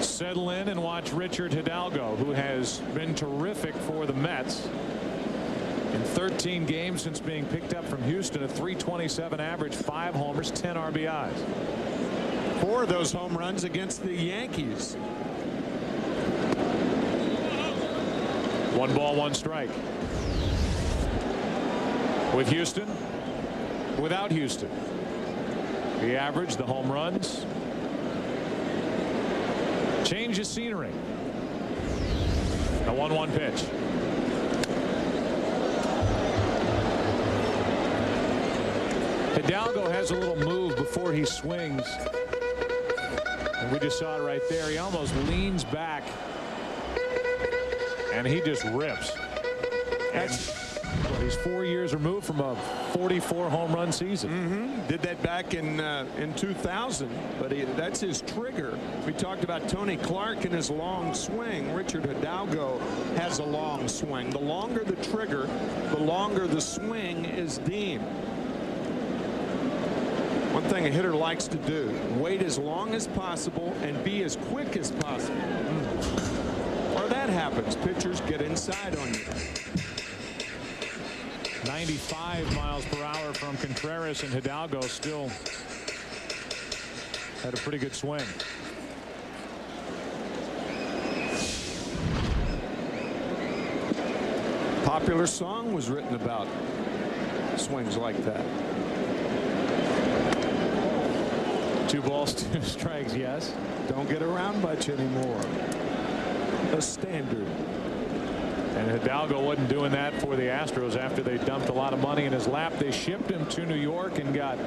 [SPEAKER 5] settle in and watch Richard Hidalgo, who has been terrific for the Mets. In 13 games since being picked up from Houston, a .327 average, 5 homers, 10 RBIs.
[SPEAKER 4] 4 of those home runs against the Yankees.
[SPEAKER 5] 1 ball, 1 strike. With Houston, without Houston. The average, the home runs. Change of scenery. A 1-1 pitch. Hidalgo has a little move before he swings. And we just saw it right there. He almost leans back. And he just rips. He's 4 years removed from a 44 home run season.
[SPEAKER 4] Did that back in 2000, but that's his trigger. We talked about Tony Clark and his long swing. Richard Hidalgo has a long swing. The longer the trigger, the longer the swing is deemed. One thing a hitter likes to do, wait as long as possible and be as quick as possible. Or that happens. Pitchers get inside on you.
[SPEAKER 5] 95 miles per hour from Contreras, and Hidalgo still had a pretty good swing.
[SPEAKER 4] Popular song was written about swings like that.
[SPEAKER 5] 2 balls, 2 strikes, yes.
[SPEAKER 4] Don't get around much anymore. A standard.
[SPEAKER 5] And Hidalgo wasn't doing that for the Astros after they dumped a lot of money in his lap. They shipped him to New York and got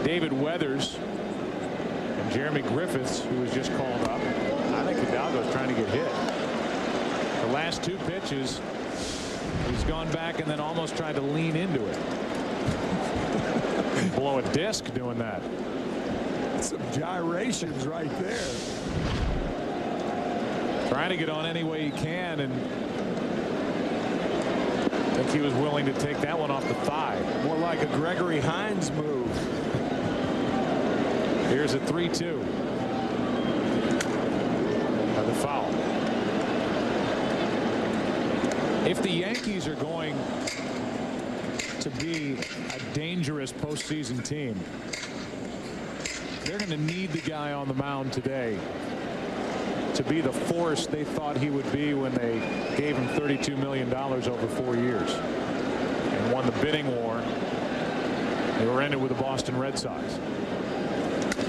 [SPEAKER 5] David Weathers and Jeremy Griffiths, who was just called up. I think Hidalgo's trying to get hit. The last 2 pitches, he's gone back and then almost tried to lean into it. Blow a disc doing that.
[SPEAKER 4] Some gyrations right there.
[SPEAKER 5] Trying to get on any way he can, and I think he was willing to take that one off the thigh.
[SPEAKER 4] More like a Gregory Hines move.
[SPEAKER 5] Here's a 3-2. The foul. If the Yankees are going to be a dangerous postseason team, they're going to need the guy on the mound today to be the force they thought he would be when they gave him $32 million over 4 years and won the bidding war. They were in it with the Boston Red Sox.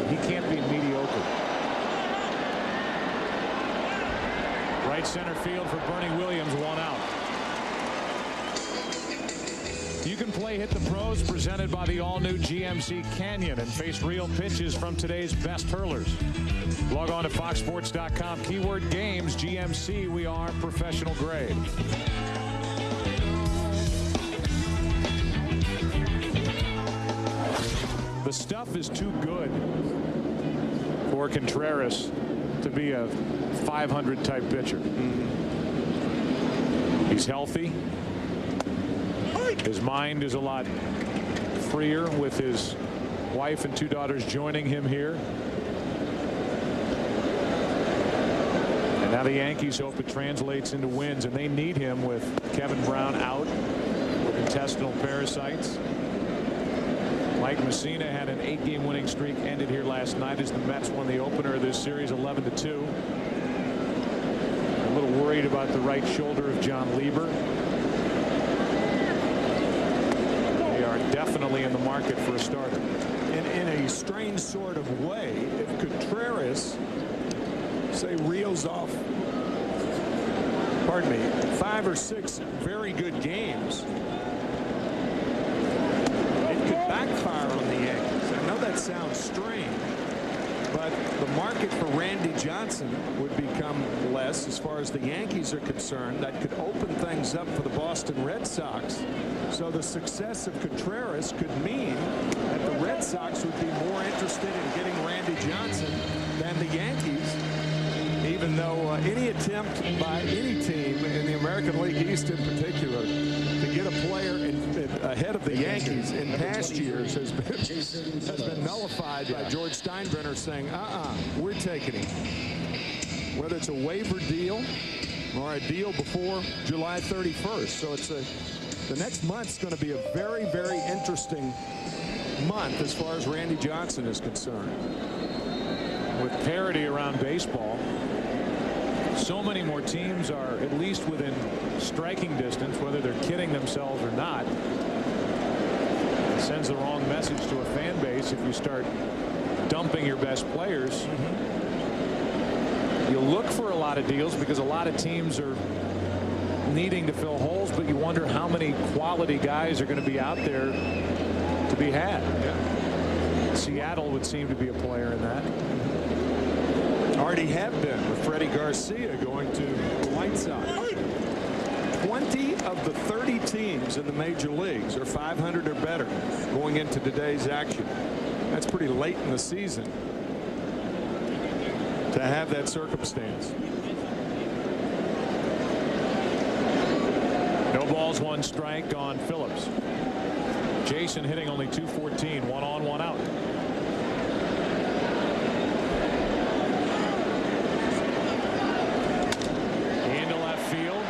[SPEAKER 5] He can't be mediocre. Right center field for Bernie Williams, 1 out. You can play Hit the Pros, presented by the all-new GMC Canyon, and face real pitches from today's best hurlers. Log on to foxsports.com. Keyword games, GMC. We are professional grade. The stuff is too good for Contreras to be a 500 type pitcher. He's healthy. His mind is a lot freer with his wife and 2 daughters joining him here. And now the Yankees hope it translates into wins, and they need him with Kevin Brown out with intestinal parasites. Mike Messina had an 8-game winning streak ended here last night as the Mets won the opener of this series 11-2. A little worried about the right shoulder of John Lieber. Definitely in the market for a starter.
[SPEAKER 4] In a strange sort of way, if Contreras, say, reels off, pardon me, 5 or 6 very good games, it could backfire on the Yankees. I know that sounds strange, but the market for Randy Johnson would become less as far as the Yankees are concerned. That could open things up for the Boston Red Sox. So the success of Contreras could mean that the Red Sox would be more interested in getting Randy Johnson than the Yankees, even though any attempt by any team in the American League East in particular to get a player ahead of the Yankees in past years has been nullified by George Steinbrenner saying, we're taking him. Whether it's a waiver deal or a deal before July 31st. So the next month's going to be a very, very interesting month as far as Randy Johnson is concerned.
[SPEAKER 5] With parity around baseball, so many more teams are at least within striking distance, whether they're kidding themselves or not. It sends the wrong message to a fan base if you start dumping your best players. You look for a lot of deals because a lot of teams are needing to fill holes, but you wonder how many quality guys are going to be out there to be had. Yeah. Seattle would seem to be a player in that.
[SPEAKER 4] Already have been with Freddie Garcia going to the White Sox. 20 of the 30 teams in the major leagues are 500 or better going into today's action. That's pretty late in the season to have that circumstance.
[SPEAKER 5] No balls, 1 strike on Phillips. Jason hitting only .214, 1 on, 1 out. Into left field.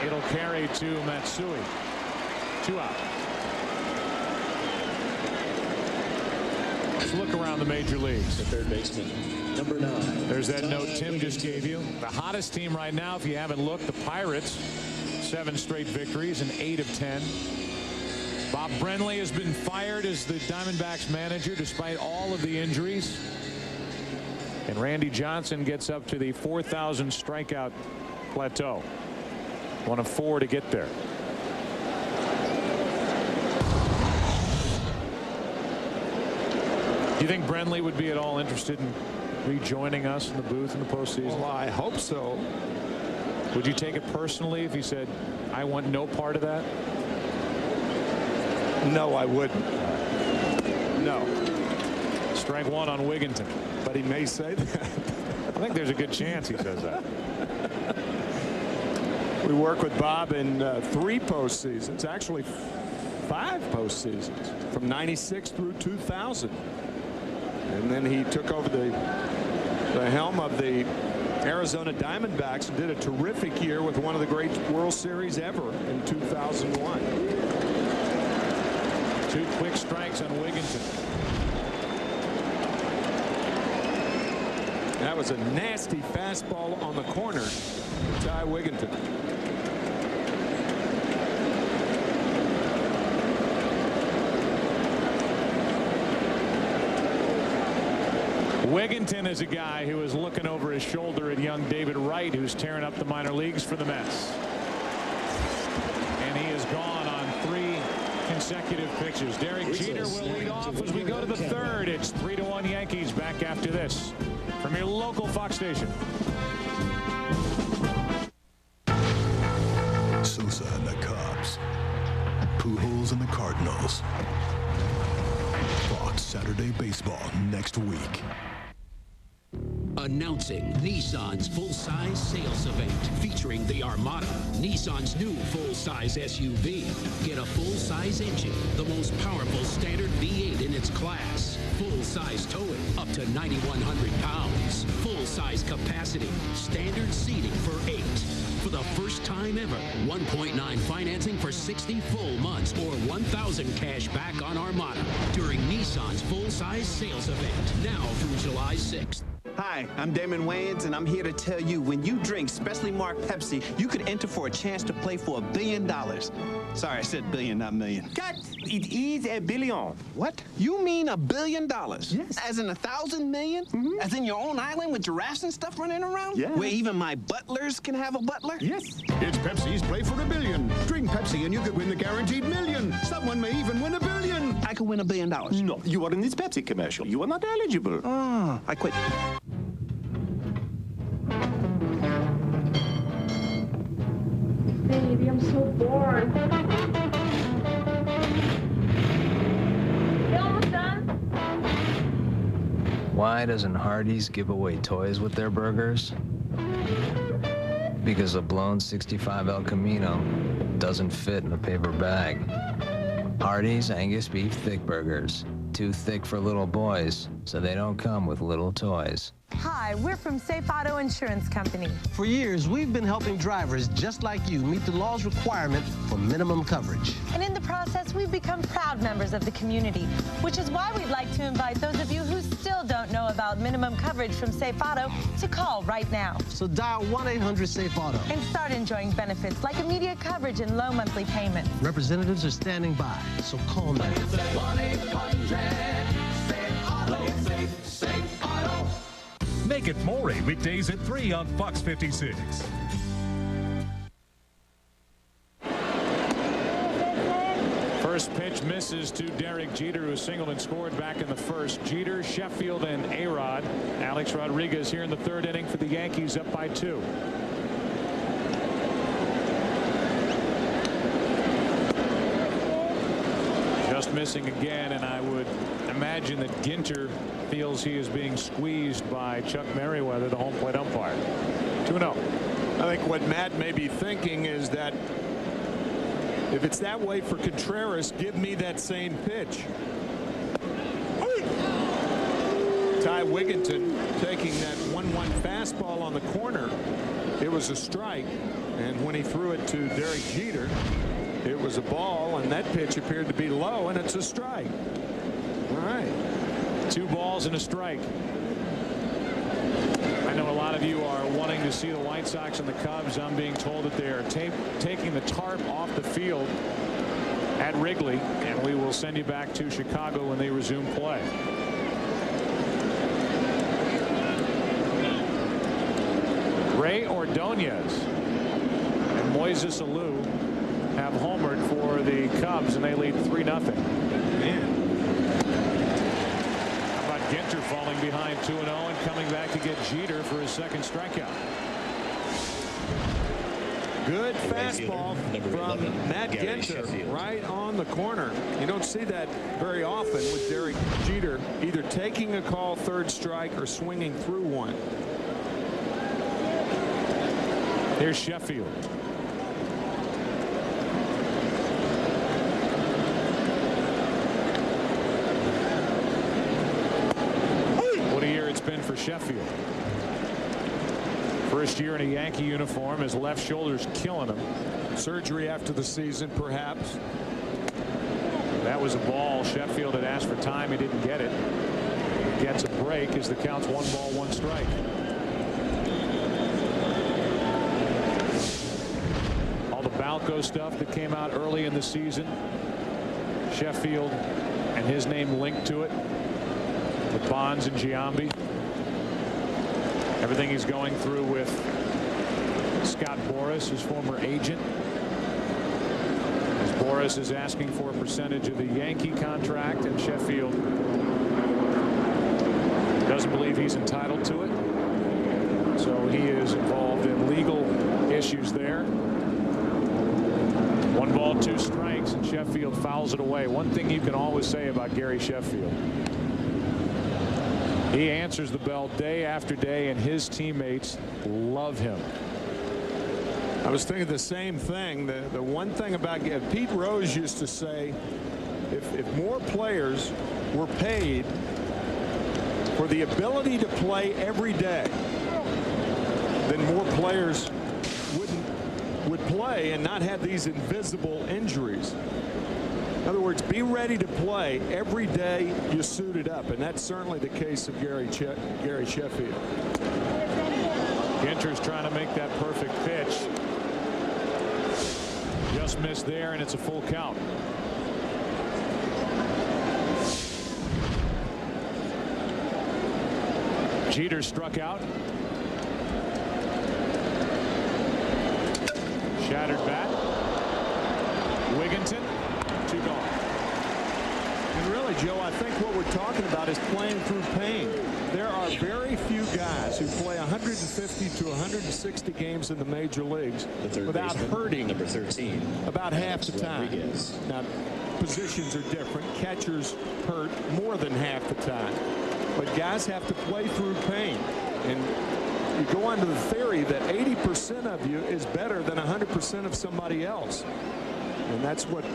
[SPEAKER 5] It'll carry to Matsui. 2 out. Let's look around the major leagues.
[SPEAKER 11] The third baseman, number 9.
[SPEAKER 5] There's that note Tim just gave you. The hottest team right now, if you haven't looked, the Pirates. 7 straight victories and 8 of 10. Bob Brenly has been fired as the Diamondbacks manager despite all of the injuries. And Randy Johnson gets up to the 4,000 strikeout plateau. One of 4 to get there. Do you think Brenly would be at all interested in rejoining us in the booth in the postseason?
[SPEAKER 4] Well, I hope so.
[SPEAKER 5] Would you take it personally if he said, I want no part of that?
[SPEAKER 4] No, I wouldn't. No.
[SPEAKER 5] Strike 1 on Wigginton.
[SPEAKER 4] But he may say that.
[SPEAKER 5] I think there's a good chance he says that.
[SPEAKER 4] We work with Bob in 3 postseasons, actually 5 postseasons, from '96 through 2000. And then he took over the helm of the Arizona Diamondbacks and did a terrific year with one of the great World Series ever in 2001.
[SPEAKER 5] 2 quick strikes on Wigginton.
[SPEAKER 4] That was a nasty fastball on the corner to Ty Wigginton.
[SPEAKER 5] Wigginton is a guy who is looking over his shoulder at young David Wright, who's tearing up the minor leagues for the Mets. And he is gone on 3 consecutive pitches. Derek Jeter will lead off as we go to the 3rd. It's 3-1 Yankees. Back after this from your local Fox station.
[SPEAKER 18] Sosa and the Cubs. Pujols and the Cardinals. Fox Saturday Baseball next week.
[SPEAKER 6] Announcing Nissan's full-size sales event featuring the Armada, Nissan's new full-size SUV. Get a full-size engine, the most powerful standard V8 in its class. Full-size towing up to 9,100 pounds. Full-size capacity, standard seating for 8. For the first time ever, 1.9 financing for 60 full months or 1,000 cash back on Armada during Nissan's full-size sales event now through July 6th.
[SPEAKER 22] Hi, I'm Damon Wayans, and I'm here to tell you, when you drink specially marked Pepsi, you could enter for a chance to play for $1 billion. Sorry, I said billion, not million. Cut! It is a billion. What? You mean $1 billion? Yes. As in 1,000 million? Mm-hmm. As in your own island with giraffes and stuff running around? Yeah. Where even my butlers can have a butler?
[SPEAKER 23] Yes. It's Pepsi's Play for $1 billion. Drink Pepsi and you could win the guaranteed million. Someone may even win $1 billion.
[SPEAKER 22] I could win $1 billion.
[SPEAKER 23] No, you are in this Pepsi commercial. You are not eligible.
[SPEAKER 22] Oh, I quit.
[SPEAKER 13] Baby, I'm so bored. You almost done?
[SPEAKER 14] Why doesn't Hardee's give away toys with their burgers? Because a blown 65 El Camino doesn't fit in a paper bag. Hardee's Angus Beef Thick Burgers. Too thick for little boys, so they don't come with little toys.
[SPEAKER 15] Hi, we're from Safe Auto Insurance Company.
[SPEAKER 17] For years, we've been helping drivers just like you meet the law's requirement for minimum coverage.
[SPEAKER 15] And in the process, we've become proud members of the community, which is why we'd like to invite those of you who still don't know about minimum coverage from Safe Auto to call right now.
[SPEAKER 17] So dial 1-800-SAFE-AUTO.
[SPEAKER 15] And start enjoying benefits like immediate coverage and low monthly payments.
[SPEAKER 17] Representatives are standing by, so call now.
[SPEAKER 24] 1-800-SAFE-AUTO. Safe Auto.
[SPEAKER 26] Make it Maury weekdays at 3 on Fox 56.
[SPEAKER 5] First pitch misses to Derek Jeter, who singled and scored back in the first. Jeter, Sheffield, and A-Rod. Alex Rodriguez here in the 3rd inning for the Yankees, up by 2. Just missing again, and I would imagine that Ginter feels he is being squeezed by Chuck Merriweather, the home plate umpire. 2-0.
[SPEAKER 4] I think what Matt may be thinking is that if it's that way for Contreras, give me that same pitch. Ty Wigginton taking that 1-1 fastball on the corner. It was a strike, and when he threw it to Derek Jeter, it was a ball, and that pitch appeared to be low, and it's a strike. All right.
[SPEAKER 5] 2 balls and a strike. I know a lot of you are wanting to see the White Sox and the Cubs. I'm being told that they are taking the tarp off the field at Wrigley, and we will send you back to Chicago when they resume play. Ray Ordonez and Moises Moises Alou have homered for the Cubs, and they lead 3-0.
[SPEAKER 4] Man.
[SPEAKER 5] How about Ginter falling behind 2-0 and coming back to get Jeter for his second strikeout?
[SPEAKER 4] Good fastball from Matt Ginter right on the corner. You don't see that very often with Derek Jeter either taking a call third strike or swinging through one.
[SPEAKER 5] Here's Sheffield. What a year it's been for Sheffield. First year in a Yankee uniform. His left shoulder's killing him.
[SPEAKER 4] Surgery after the season, perhaps.
[SPEAKER 5] That was a ball. Sheffield had asked for time. He didn't get it. He gets a break as the count's 1 ball, 1 strike. All the Balco stuff that came out early in the season. Sheffield and his name linked to it. With Bonds and Giambi. Everything he's going through with Scott Boras, his former agent. As Boras is asking for a percentage of the Yankee contract, and Sheffield doesn't believe he's entitled to it. So he is involved in legal issues there. 1 ball, 2 strikes, and Sheffield fouls it away. One thing you can always say about Gary Sheffield. He answers the bell day after day, and his teammates love him.
[SPEAKER 4] I was thinking the same thing. The one thing about Pete Rose used to say, if more players were paid for the ability to play every day, then more players would play and not have these invisible injuries. In other words, be ready to play every day you suited up, and that's certainly the case of Gary Sheffield.
[SPEAKER 5] Ginter's trying to make that perfect pitch. Just missed there, and it's a full count. Jeter struck out. Shattered bat. Wigginton. 2 gone.
[SPEAKER 4] And really, Joe, I think what we're talking about is playing through pain. There are very few guys who play 150 to 160 games in the major leagues without hurting
[SPEAKER 11] number 13,
[SPEAKER 4] about half the time. Now, positions are different. Catchers hurt more than half the time. But guys have to play through pain. And you go on to the theory that 80% of you is better than 100% of somebody else. And that's what,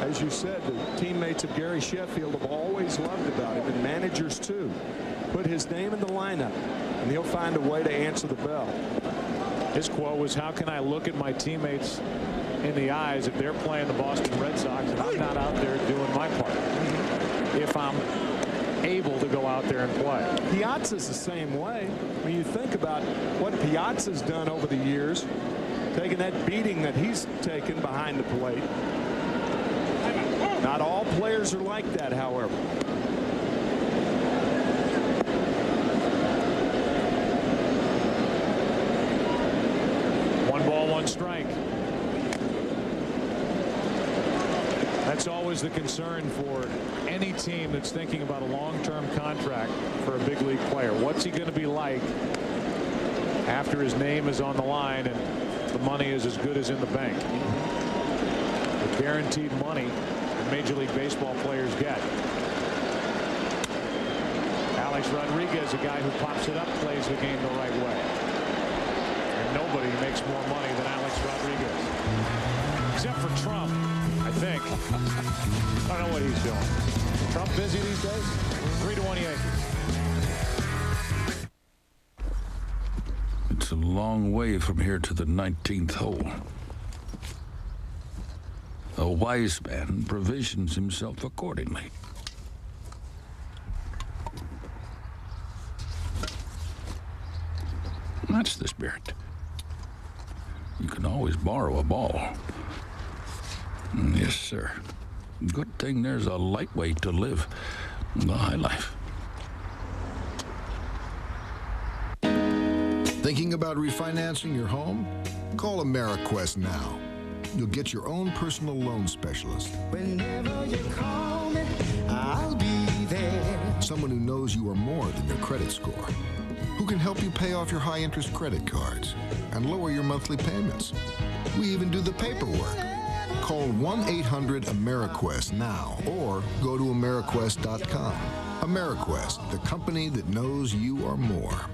[SPEAKER 4] as you said, the teammates of Gary Sheffield have always loved about him, and managers too. Put his name in the lineup, and he'll find a way to answer the bell.
[SPEAKER 5] His quote was, "How can I look at my teammates in the eyes if they're playing the Boston Red Sox and I'm not out there doing my part? If I'm able to go out there and play."
[SPEAKER 4] Piazza's the same way. When you think about what Piazza's done over the years, taking that beating that he's taken behind the plate. Not all players are like that, however.
[SPEAKER 5] One ball, 1 strike. That's always the concern for any team that's thinking about a long-term contract for a big league player. What's he going to be like after his name is on the line and the money is as good as in the bank? The guaranteed money that Major League Baseball players get. Alex Rodriguez, a guy who pops it up, plays the game the right way. And nobody makes more money than Alex Rodriguez. Except for Trump, I think. I don't know what he's doing. Trump busy these days? 3-1 Yankees.
[SPEAKER 18] It's a long way from here to the 19th hole. A wise man provisions himself accordingly. That's the spirit. You can always borrow a ball. Yes, sir. Good thing there's a lightweight to live the high life. Thinking about refinancing your home? Call AmeriQuest now. You'll get your own personal loan specialist.
[SPEAKER 1] Whenever you call me, I'll be there.
[SPEAKER 18] Someone who knows you are more than your credit score. Who can help you pay off your high-interest credit cards and lower your monthly payments. We even do the paperwork. Call 1-800-AmeriQuest now or go to AmeriQuest.com. AmeriQuest, the company that knows you are more.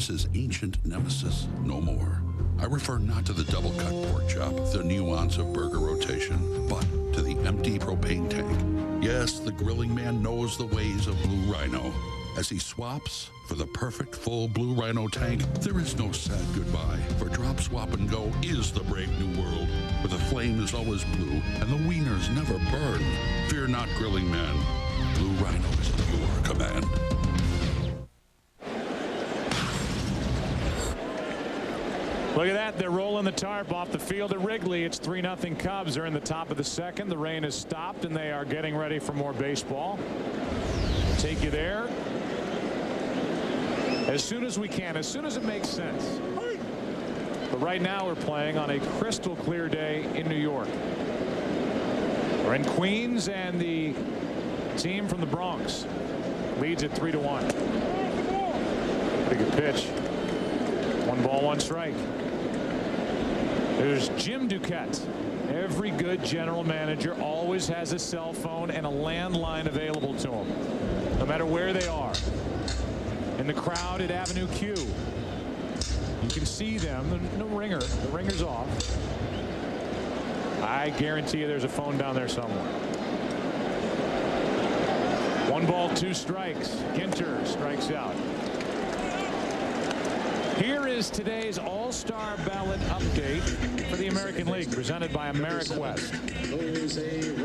[SPEAKER 2] His ancient nemesis no more. I refer not to the double-cut pork chop, the nuance of burger rotation, but to the empty propane tank. Yes, the grilling man knows the ways of Blue Rhino. As he swaps for the perfect full Blue Rhino tank, there is no sad goodbye, for drop, swap, and go is the brave new world, where the flame is always blue and the wieners never burn. Fear not, grilling man. Blue Rhino is at your command.
[SPEAKER 5] Look at that. They're rolling the tarp off the field at Wrigley. It's 3-0 Cubs. They're in the top of the second. The rain has stopped, and they are getting ready for more baseball. We'll take you there as soon as we can, as soon as it makes sense. But right now we're playing on a crystal clear day in New York. We're in Queens, and the team from the Bronx leads at 3-1. Pretty good pitch. 1 ball, 1 strike. There's Jim Duquette. Every good general manager always has a cell phone and a landline available to them, no matter where they are. In the crowd at Avenue Q, you can see them. No ringer. The ringer's off. I guarantee you there's a phone down there somewhere. 1 ball, 2 strikes. Ginter strikes out. Here is today's All-Star Ballot update for the American League, presented by AmeriQuest.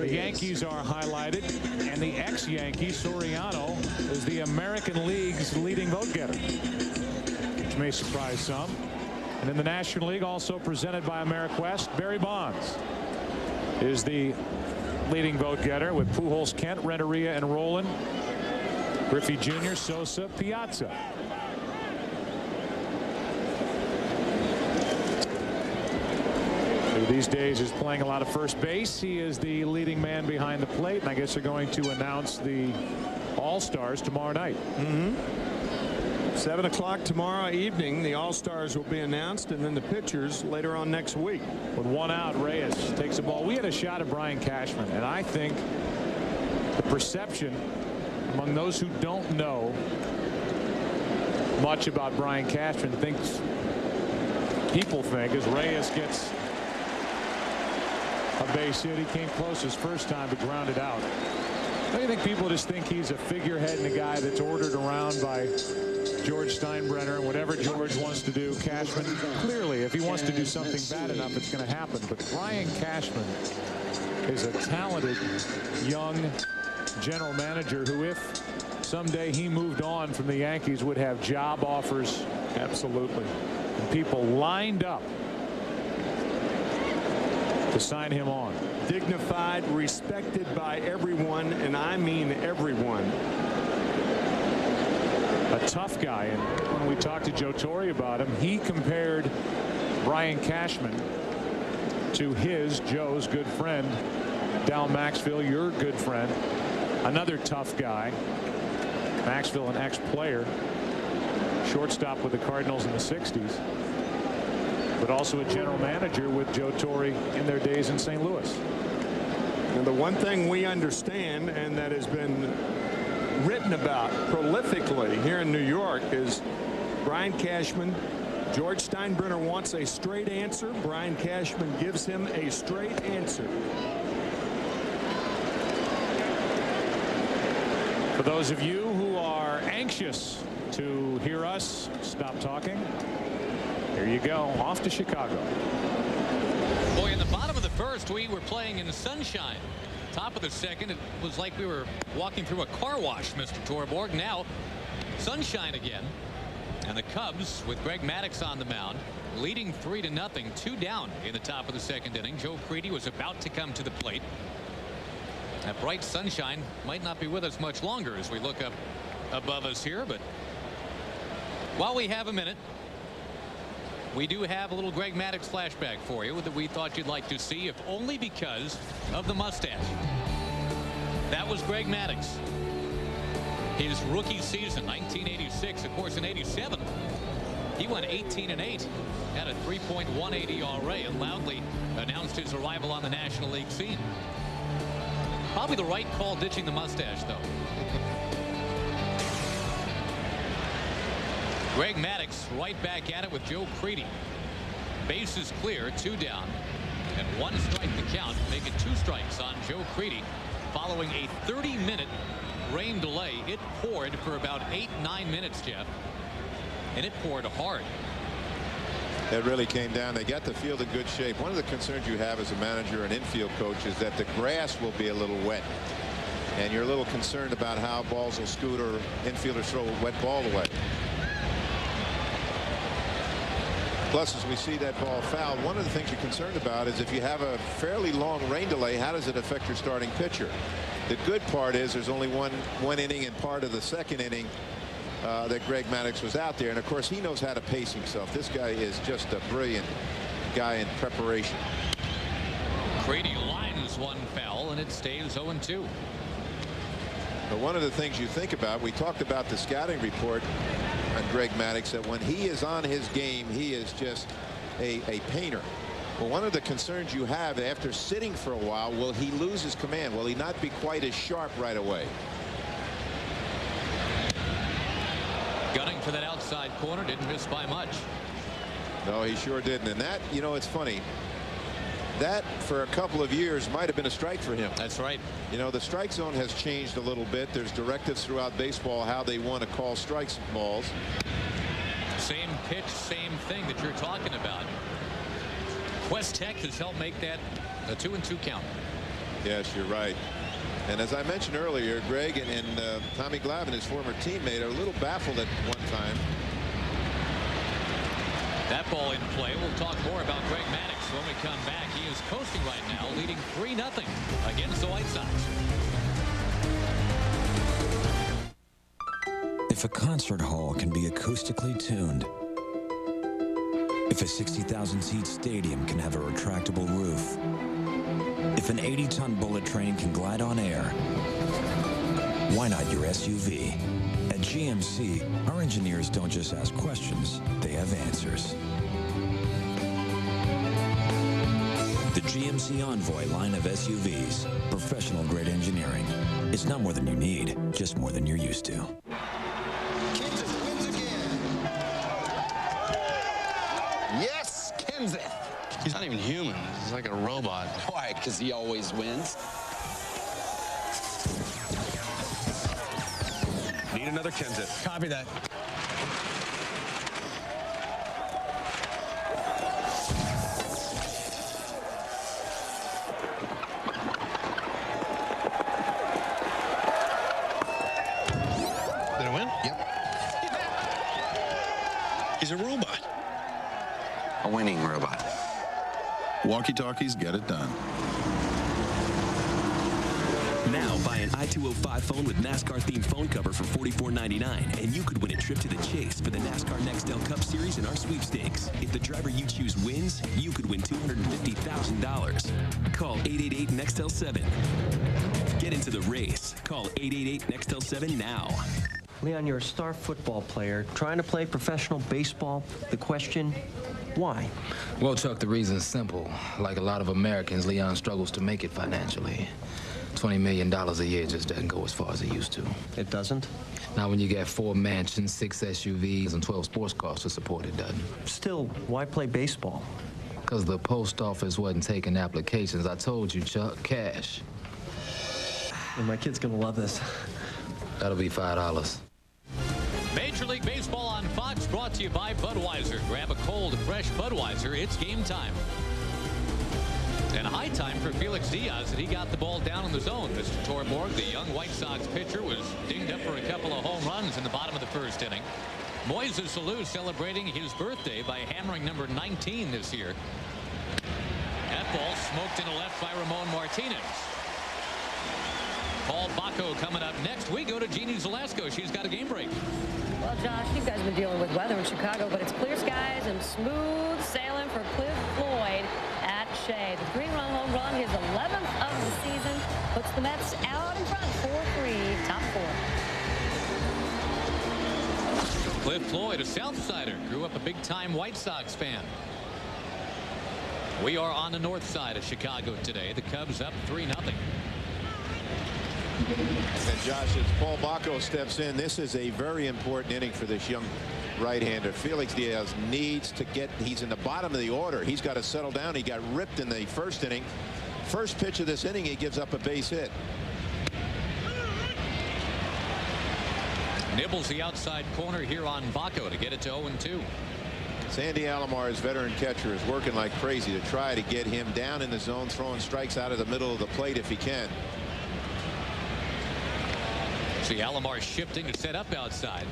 [SPEAKER 5] The Yankees are highlighted, and the ex-Yankee, Soriano, is the American League's leading vote-getter, which may surprise some. And in the National League, also presented by AmeriQuest, Barry Bonds is the leading vote-getter, with Pujols, Kent, Renteria, and Roland, Griffey Jr., Sosa, Piazza. These days is playing a lot of first base. He is the leading man behind the plate, and I guess they're going to announce the All-Stars tomorrow night.
[SPEAKER 4] 7 o'clock tomorrow evening, the All-Stars will be announced, and then the pitchers later on next week.
[SPEAKER 5] With 1 out, Reyes takes the ball. We had a shot at Brian Cashman, and I think the perception among those who don't know much about Brian Cashman people think as Reyes gets a base hit. He came close his first time, but grounded out. I think people just think he's a figurehead and a guy that's ordered around by George Steinbrenner, and whatever George wants to do. Cashman, clearly, if he wants to do something bad enough, it's going to happen. But Brian Cashman is a talented young general manager who, if someday he moved on from the Yankees, would have job offers. Absolutely. And people lined up to sign him on.
[SPEAKER 4] Dignified, respected by everyone, and I mean everyone.
[SPEAKER 5] A tough guy, and when we talked to Joe Torre about him, he compared Brian Cashman to Joe's good friend, Dal Maxfield, your good friend, another tough guy. Maxfield, an ex-player, shortstop with the Cardinals in the 60s, but also a general manager with Joe Torre in their days in St. Louis.
[SPEAKER 4] And the one thing we understand, and that has been written about prolifically here in New York, is Brian Cashman. George Steinbrenner wants a straight answer. Brian Cashman gives him a straight answer.
[SPEAKER 5] For those of you who are anxious anxious to hear us stop talking, here you go. Off to Chicago.
[SPEAKER 3] Boy, in the bottom of the first, we were playing in the sunshine. Top of the second, it was like we were walking through a car wash, Mr. Torborg. Now, sunshine again. And the Cubs, with Greg Maddux on the mound, leading 3-0, 2 down in the top of the second inning. Joe Crede was about to come to the plate. That bright sunshine might not be with us much longer as we look up above us here, but while we have a minute, we do have a little Greg Maddux flashback for you that we thought you'd like to see, if only because of the mustache. That was Greg Maddux. His rookie season, 1986. Of course, in '87, he went 18-8, had a 3.18 ERA, and loudly announced his arrival on the National League scene. Probably the right call ditching the mustache, though. Greg Maddux right back at it with Joe Crede. Bases clear, 2 down, and 1 strike to count, making 2 strikes on Joe Crede following a 30-minute rain delay. It poured for about 8-9 minutes, Jeff, and it poured hard.
[SPEAKER 7] It really came down. They got the field in good shape. One of the concerns you have as a manager and infield coach is that the grass will be a little wet, and you're a little concerned about how balls will scoot or infielders throw a wet ball away. Plus, as we see that ball fouled, one of the things you're concerned about is if you have a fairly long rain delay, how does it affect your starting pitcher? The good part is there's only one inning and part of the second inning that Greg Maddux was out there, and of course he knows how to pace himself. This guy is just a brilliant guy in preparation.
[SPEAKER 3] Crede lines 1 foul, and it stays 0-2.
[SPEAKER 7] But one of the things you think about, we talked about the scouting report on Greg Maddux, that when he is on his game, he is just a painter. Well, one of the concerns you have after sitting for a while, will he lose his command? Will he not be quite as sharp right away?
[SPEAKER 3] Gunning for that outside corner, didn't miss by much.
[SPEAKER 7] No, he sure didn't. And that, you know, it's funny. That for a couple of years might have been a strike for him.
[SPEAKER 3] That's right.
[SPEAKER 7] You know, the strike zone has changed a little bit. There's directives throughout baseball how they want to call strikes balls.
[SPEAKER 3] Same pitch, same thing that you're talking about. Quest Tech has helped make that a 2-2 count.
[SPEAKER 7] Yes, you're right. And as I mentioned earlier, Greg and Tommy Glavine, his former teammate, are a little baffled at one time.
[SPEAKER 3] That ball in play. We'll talk more about Greg Maddux when we come back. He is coasting right now, leading 3-0 against the White Sox.
[SPEAKER 8] If a concert hall can be acoustically tuned, if a 60,000-seat stadium can have a retractable roof, if an 80-ton bullet train can glide on air, why not your SUV? At GMC, our engineers don't just ask questions, they have answers. The GMC Envoy line of SUVs, professional-grade engineering. It's not more than you need, just more than you're used to.
[SPEAKER 19] Yes, Kenseth. He's not even human. He's like a robot. Why? Because he always wins.
[SPEAKER 16] Need another Kenseth.
[SPEAKER 19] Copy that.
[SPEAKER 16] Did I win?
[SPEAKER 19] Yep.
[SPEAKER 16] He's a robot.
[SPEAKER 19] A winning robot.
[SPEAKER 9] Walkie-talkies get it done.
[SPEAKER 10] Now buy an i205 phone with NASCAR-themed phone cover for $44.99, and you could win a trip to the chase for the NASCAR Nextel Cup Series in our sweepstakes. If the driver you choose wins, you could win $250,000. Call 888-NEXTEL-7. Get into the race. Call 888-NEXTEL-7 now.
[SPEAKER 12] Leon, you're a star football player trying to play professional baseball. The question, why?
[SPEAKER 25] Well, Chuck, the reason's simple. Like a lot of Americans, Leon struggles to make it financially. $20 million a year just doesn't go as far as it used to.
[SPEAKER 12] It doesn't?
[SPEAKER 25] Now, when you get 4 mansions, 6 SUVs, and 12 sports cars to support, it doesn't.
[SPEAKER 12] Still, why play baseball?
[SPEAKER 25] Because the post office wasn't taking applications. I told you, Chuck, cash.
[SPEAKER 12] And my kid's gonna love this.
[SPEAKER 25] That'll be $5.
[SPEAKER 3] to you by Budweiser. Grab a cold, fresh Budweiser. It's game time. And high time for Felix Diaz, and he got the ball down in the zone. Mr. Torborg, the young White Sox pitcher, was dinged up for a couple of home runs in the bottom of the first inning. Moises Alou celebrating his birthday by hammering number 19 this year. That ball smoked into left by Ramon Martinez. Paul Bacco coming up next. We go to Jeannie Zalasko. She's got a game break.
[SPEAKER 6] Well, Josh, you guys have been dealing with weather in Chicago, but it's clear skies and smooth sailing for Cliff Floyd at Shea. The 3-run home run, his 11th of the season, puts the Mets out in front 4-3, top 4.
[SPEAKER 3] Cliff Floyd, a Southsider, grew up a big-time White Sox fan. We are on the north side of Chicago today. The Cubs up 3-0.
[SPEAKER 7] And Josh, as Paul Bacco steps in, this is a very important inning for this young right-hander. Felix Diaz needs to get, he's in the bottom of the order. He's got to settle down. He got ripped in the first inning. First pitch of this inning, he gives up a base hit.
[SPEAKER 3] Nibbles the outside corner here on Bacco to get it to 0-2.
[SPEAKER 7] Sandy Alomar's veteran catcher is working like crazy to try to get him down in the zone, throwing strikes out of the middle of the plate if he can.
[SPEAKER 3] See Alomar shifting to set up outside.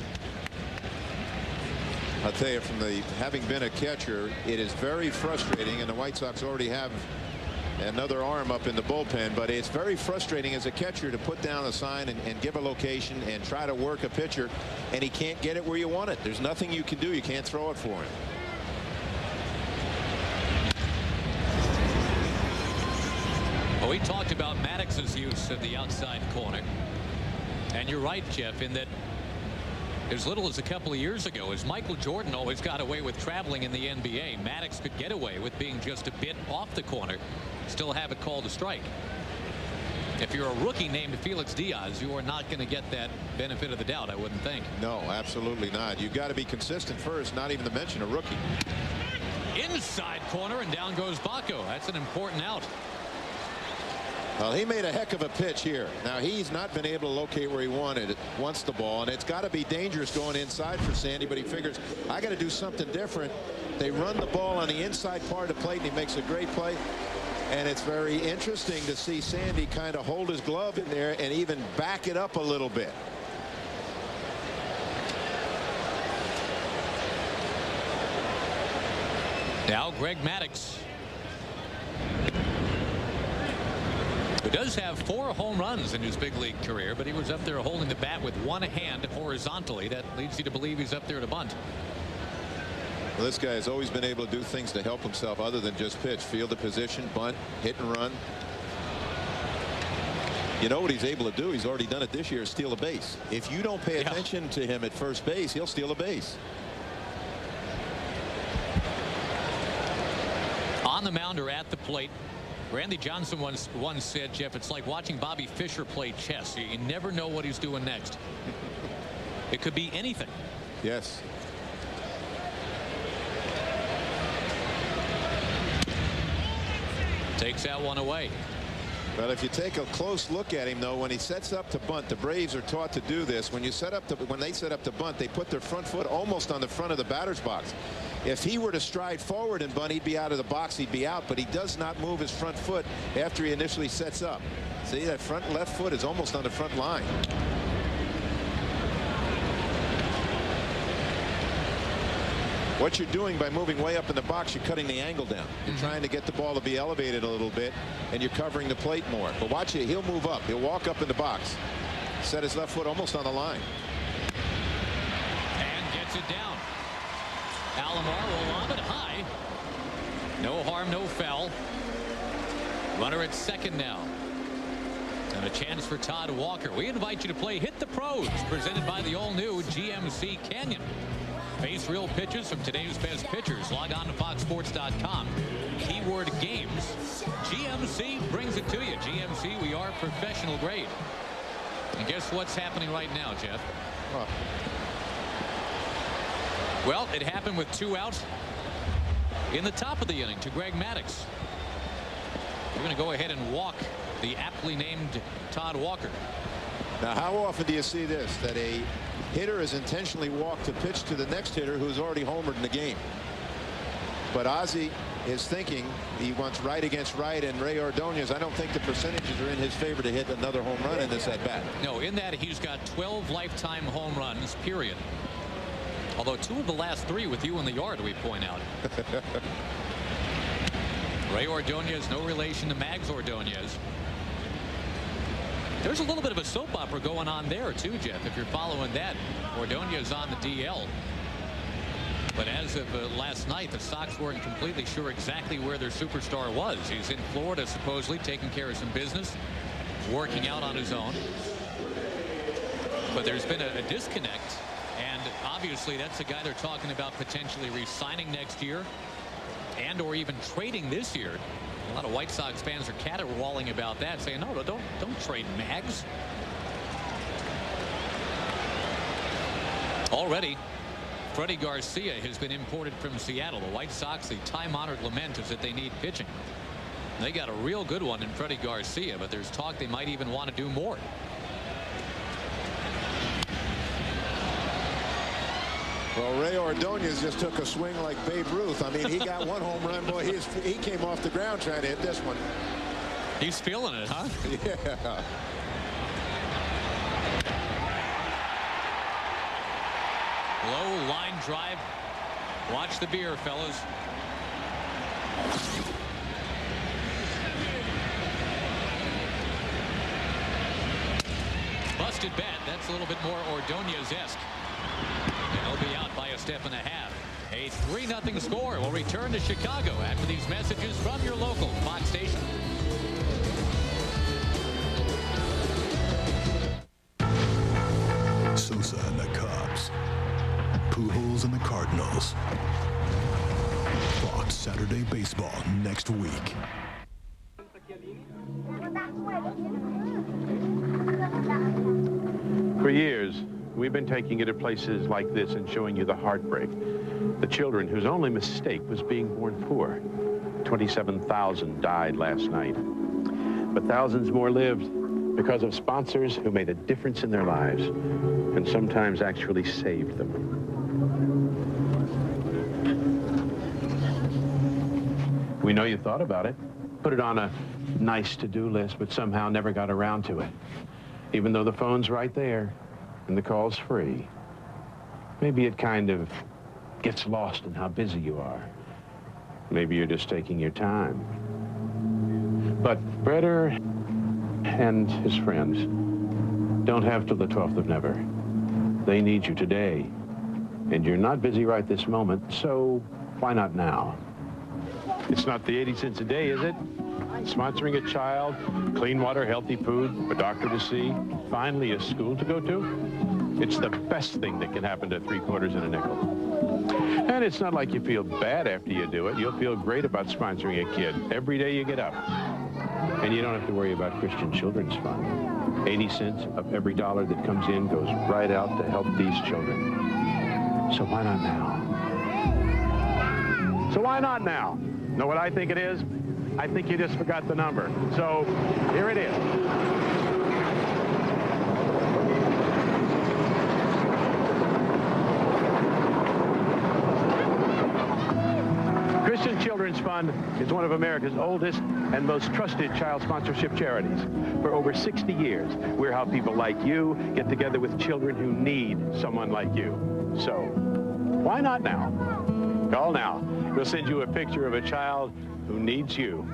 [SPEAKER 7] I'll tell you, from the having been a catcher, it is very frustrating, and the White Sox already have another arm up in the bullpen, but it's very frustrating as a catcher to put down a sign and give a location and try to work a pitcher, and he can't get it where you want it. There's nothing you can do. You can't throw it for him.
[SPEAKER 3] Well, we talked about Maddox's use of the outside corner. And you're right, Jeff, in that as little as a couple of years ago, as Michael Jordan always got away with traveling in the NBA, Maddox could get away with being just a bit off the corner, still have it called a strike. If you're a rookie named Felix Diaz, you are not going to get that benefit of the doubt, I wouldn't think.
[SPEAKER 7] No, absolutely not. You've got to be consistent first, not even to mention a rookie.
[SPEAKER 3] Inside corner, and down goes Bacco. That's an important out.
[SPEAKER 7] Well, he made a heck of a pitch here. Now, he's not been able to locate where he wants the ball, and it's got to be dangerous going inside for Sandy, but he figures, I got to do something different. They run the ball on the inside part of the plate, and he makes a great play. And it's very interesting to see Sandy kind of hold his glove in there and even back it up a little bit.
[SPEAKER 3] Now Greg Maddux, who does have 4 home runs in his big league career, but he was up there holding the bat with one hand horizontally. That leads you to believe he's up there to bunt.
[SPEAKER 7] Well, this guy has always been able to do things to help himself other than just pitch. Field the position, bunt, hit and run. You know what he's able to do? He's already done it this year, steal a base. If you don't pay attention to him at first base, he'll steal a base.
[SPEAKER 3] On the mound or at the plate, Randy Johnson once said, Jeff, it's like watching Bobby Fischer play chess. You never know what he's doing next. It could be anything.
[SPEAKER 7] Yes.
[SPEAKER 3] Takes that one away.
[SPEAKER 7] Well, if you take a close look at him, though, when he sets up to bunt, the Braves are taught to do this. When they set up to bunt, they put their front foot almost on the front of the batter's box. If he were to stride forward and bunt, he'd be out of the box. He'd be out, but he does not move his front foot after he initially sets up. See, that front left foot is almost on the front line. What you're doing by moving way up in the box, you're cutting the angle down. You're trying to get the ball to be elevated a little bit, and you're covering the plate more. But watch it, he'll move up. He'll walk up in the box, set his left foot almost on the line.
[SPEAKER 3] And gets it down. Alomar will lob it high. No harm, no foul. Runner at second now. And a chance for Todd Walker. We invite you to play Hit the Pros, presented by the all-new GMC Canyon. Face real pitches from today's best pitchers. Log on to foxsports.com. Keyword games. GMC brings it to you. GMC, we are professional grade. And guess what's happening right now, Jeff? Well, it happened with 2 outs in the top of the inning to Greg Maddux. We're going to go ahead and walk the aptly named Todd Walker.
[SPEAKER 7] Now, how often do you see this, that a hitter is intentionally walked to pitch to the next hitter who's already homered in the game? But Ozzie is thinking he wants right against right, and Ray Ordonez, I don't think the percentages are in his favor to hit another home run in this at bat.
[SPEAKER 3] No, in that he's got 12 lifetime home runs, period. Although 2 of the last 3 with you in the yard, we point out. Ray Ordonez, no relation to Mags Ordonez. There's a little bit of a soap opera going on there too, Jeff, if you're following that. Ordonez on the DL. But as of last night, the Sox weren't completely sure exactly where their superstar was. He's in Florida, supposedly taking care of some business, working out on his own. But there's been a disconnect, and obviously that's a guy they're talking about potentially re-signing next year and or even trading this year. A lot of White Sox fans are caterwauling about that, saying, no, don't trade Mags. Already, Freddie Garcia has been imported from Seattle. The White Sox, the time-honored lament is that they need pitching. They got a real good one in Freddie Garcia, but there's talk they might even want to do more.
[SPEAKER 7] Well, Ray Ordonez just took a swing like Babe Ruth. I mean, he got 1 home run. Boy, he came off the ground trying to hit this one.
[SPEAKER 3] He's feeling it, huh?
[SPEAKER 7] Yeah.
[SPEAKER 3] Low line drive. Watch the beer, fellas. Busted bat. That's a little bit more Ordonez-esque. And he'll be out by a step and a half. A 3-0 score will return to Chicago after these messages from your local Fox station.
[SPEAKER 13] Sosa and the Cubs. Pujols and the Cardinals. Fox Saturday Baseball next week.
[SPEAKER 14] For years, we've been taking you to places like this and showing you the heartbreak. The children whose only mistake was being born poor. 27,000 died last night. But thousands more lived because of sponsors who made a difference in their lives and sometimes actually saved them. We know you thought about it, put it on a nice to-do list, but somehow never got around to it. Even though the phone's right there and the call's free. Maybe it kind of gets lost in how busy you are. Maybe you're just taking your time. But Bretter and his friends don't have till the 12th of never. They need you today. And you're not busy right this moment, so why not now? It's not the 80 cents a day, is it? Sponsoring a child, clean water, healthy food, a doctor to see, finally a school to go to. It's the best thing that can happen to 3 quarters and a nickel. And it's not like you feel bad after you do it. You'll feel great about sponsoring a kid every day you get up. And you don't have to worry about Christian Children's Fund. 80 cents of every dollar that comes in goes right out to help these children. So why not now? So why not now? Know what I think it is? I think you just forgot the number. So here it is. Christian Children's Fund is one of America's oldest and most trusted child sponsorship charities. For over 60 years, we're how people like you get together with children who need someone like you. So, why not now? Call now. We'll send you a picture of a child who needs you.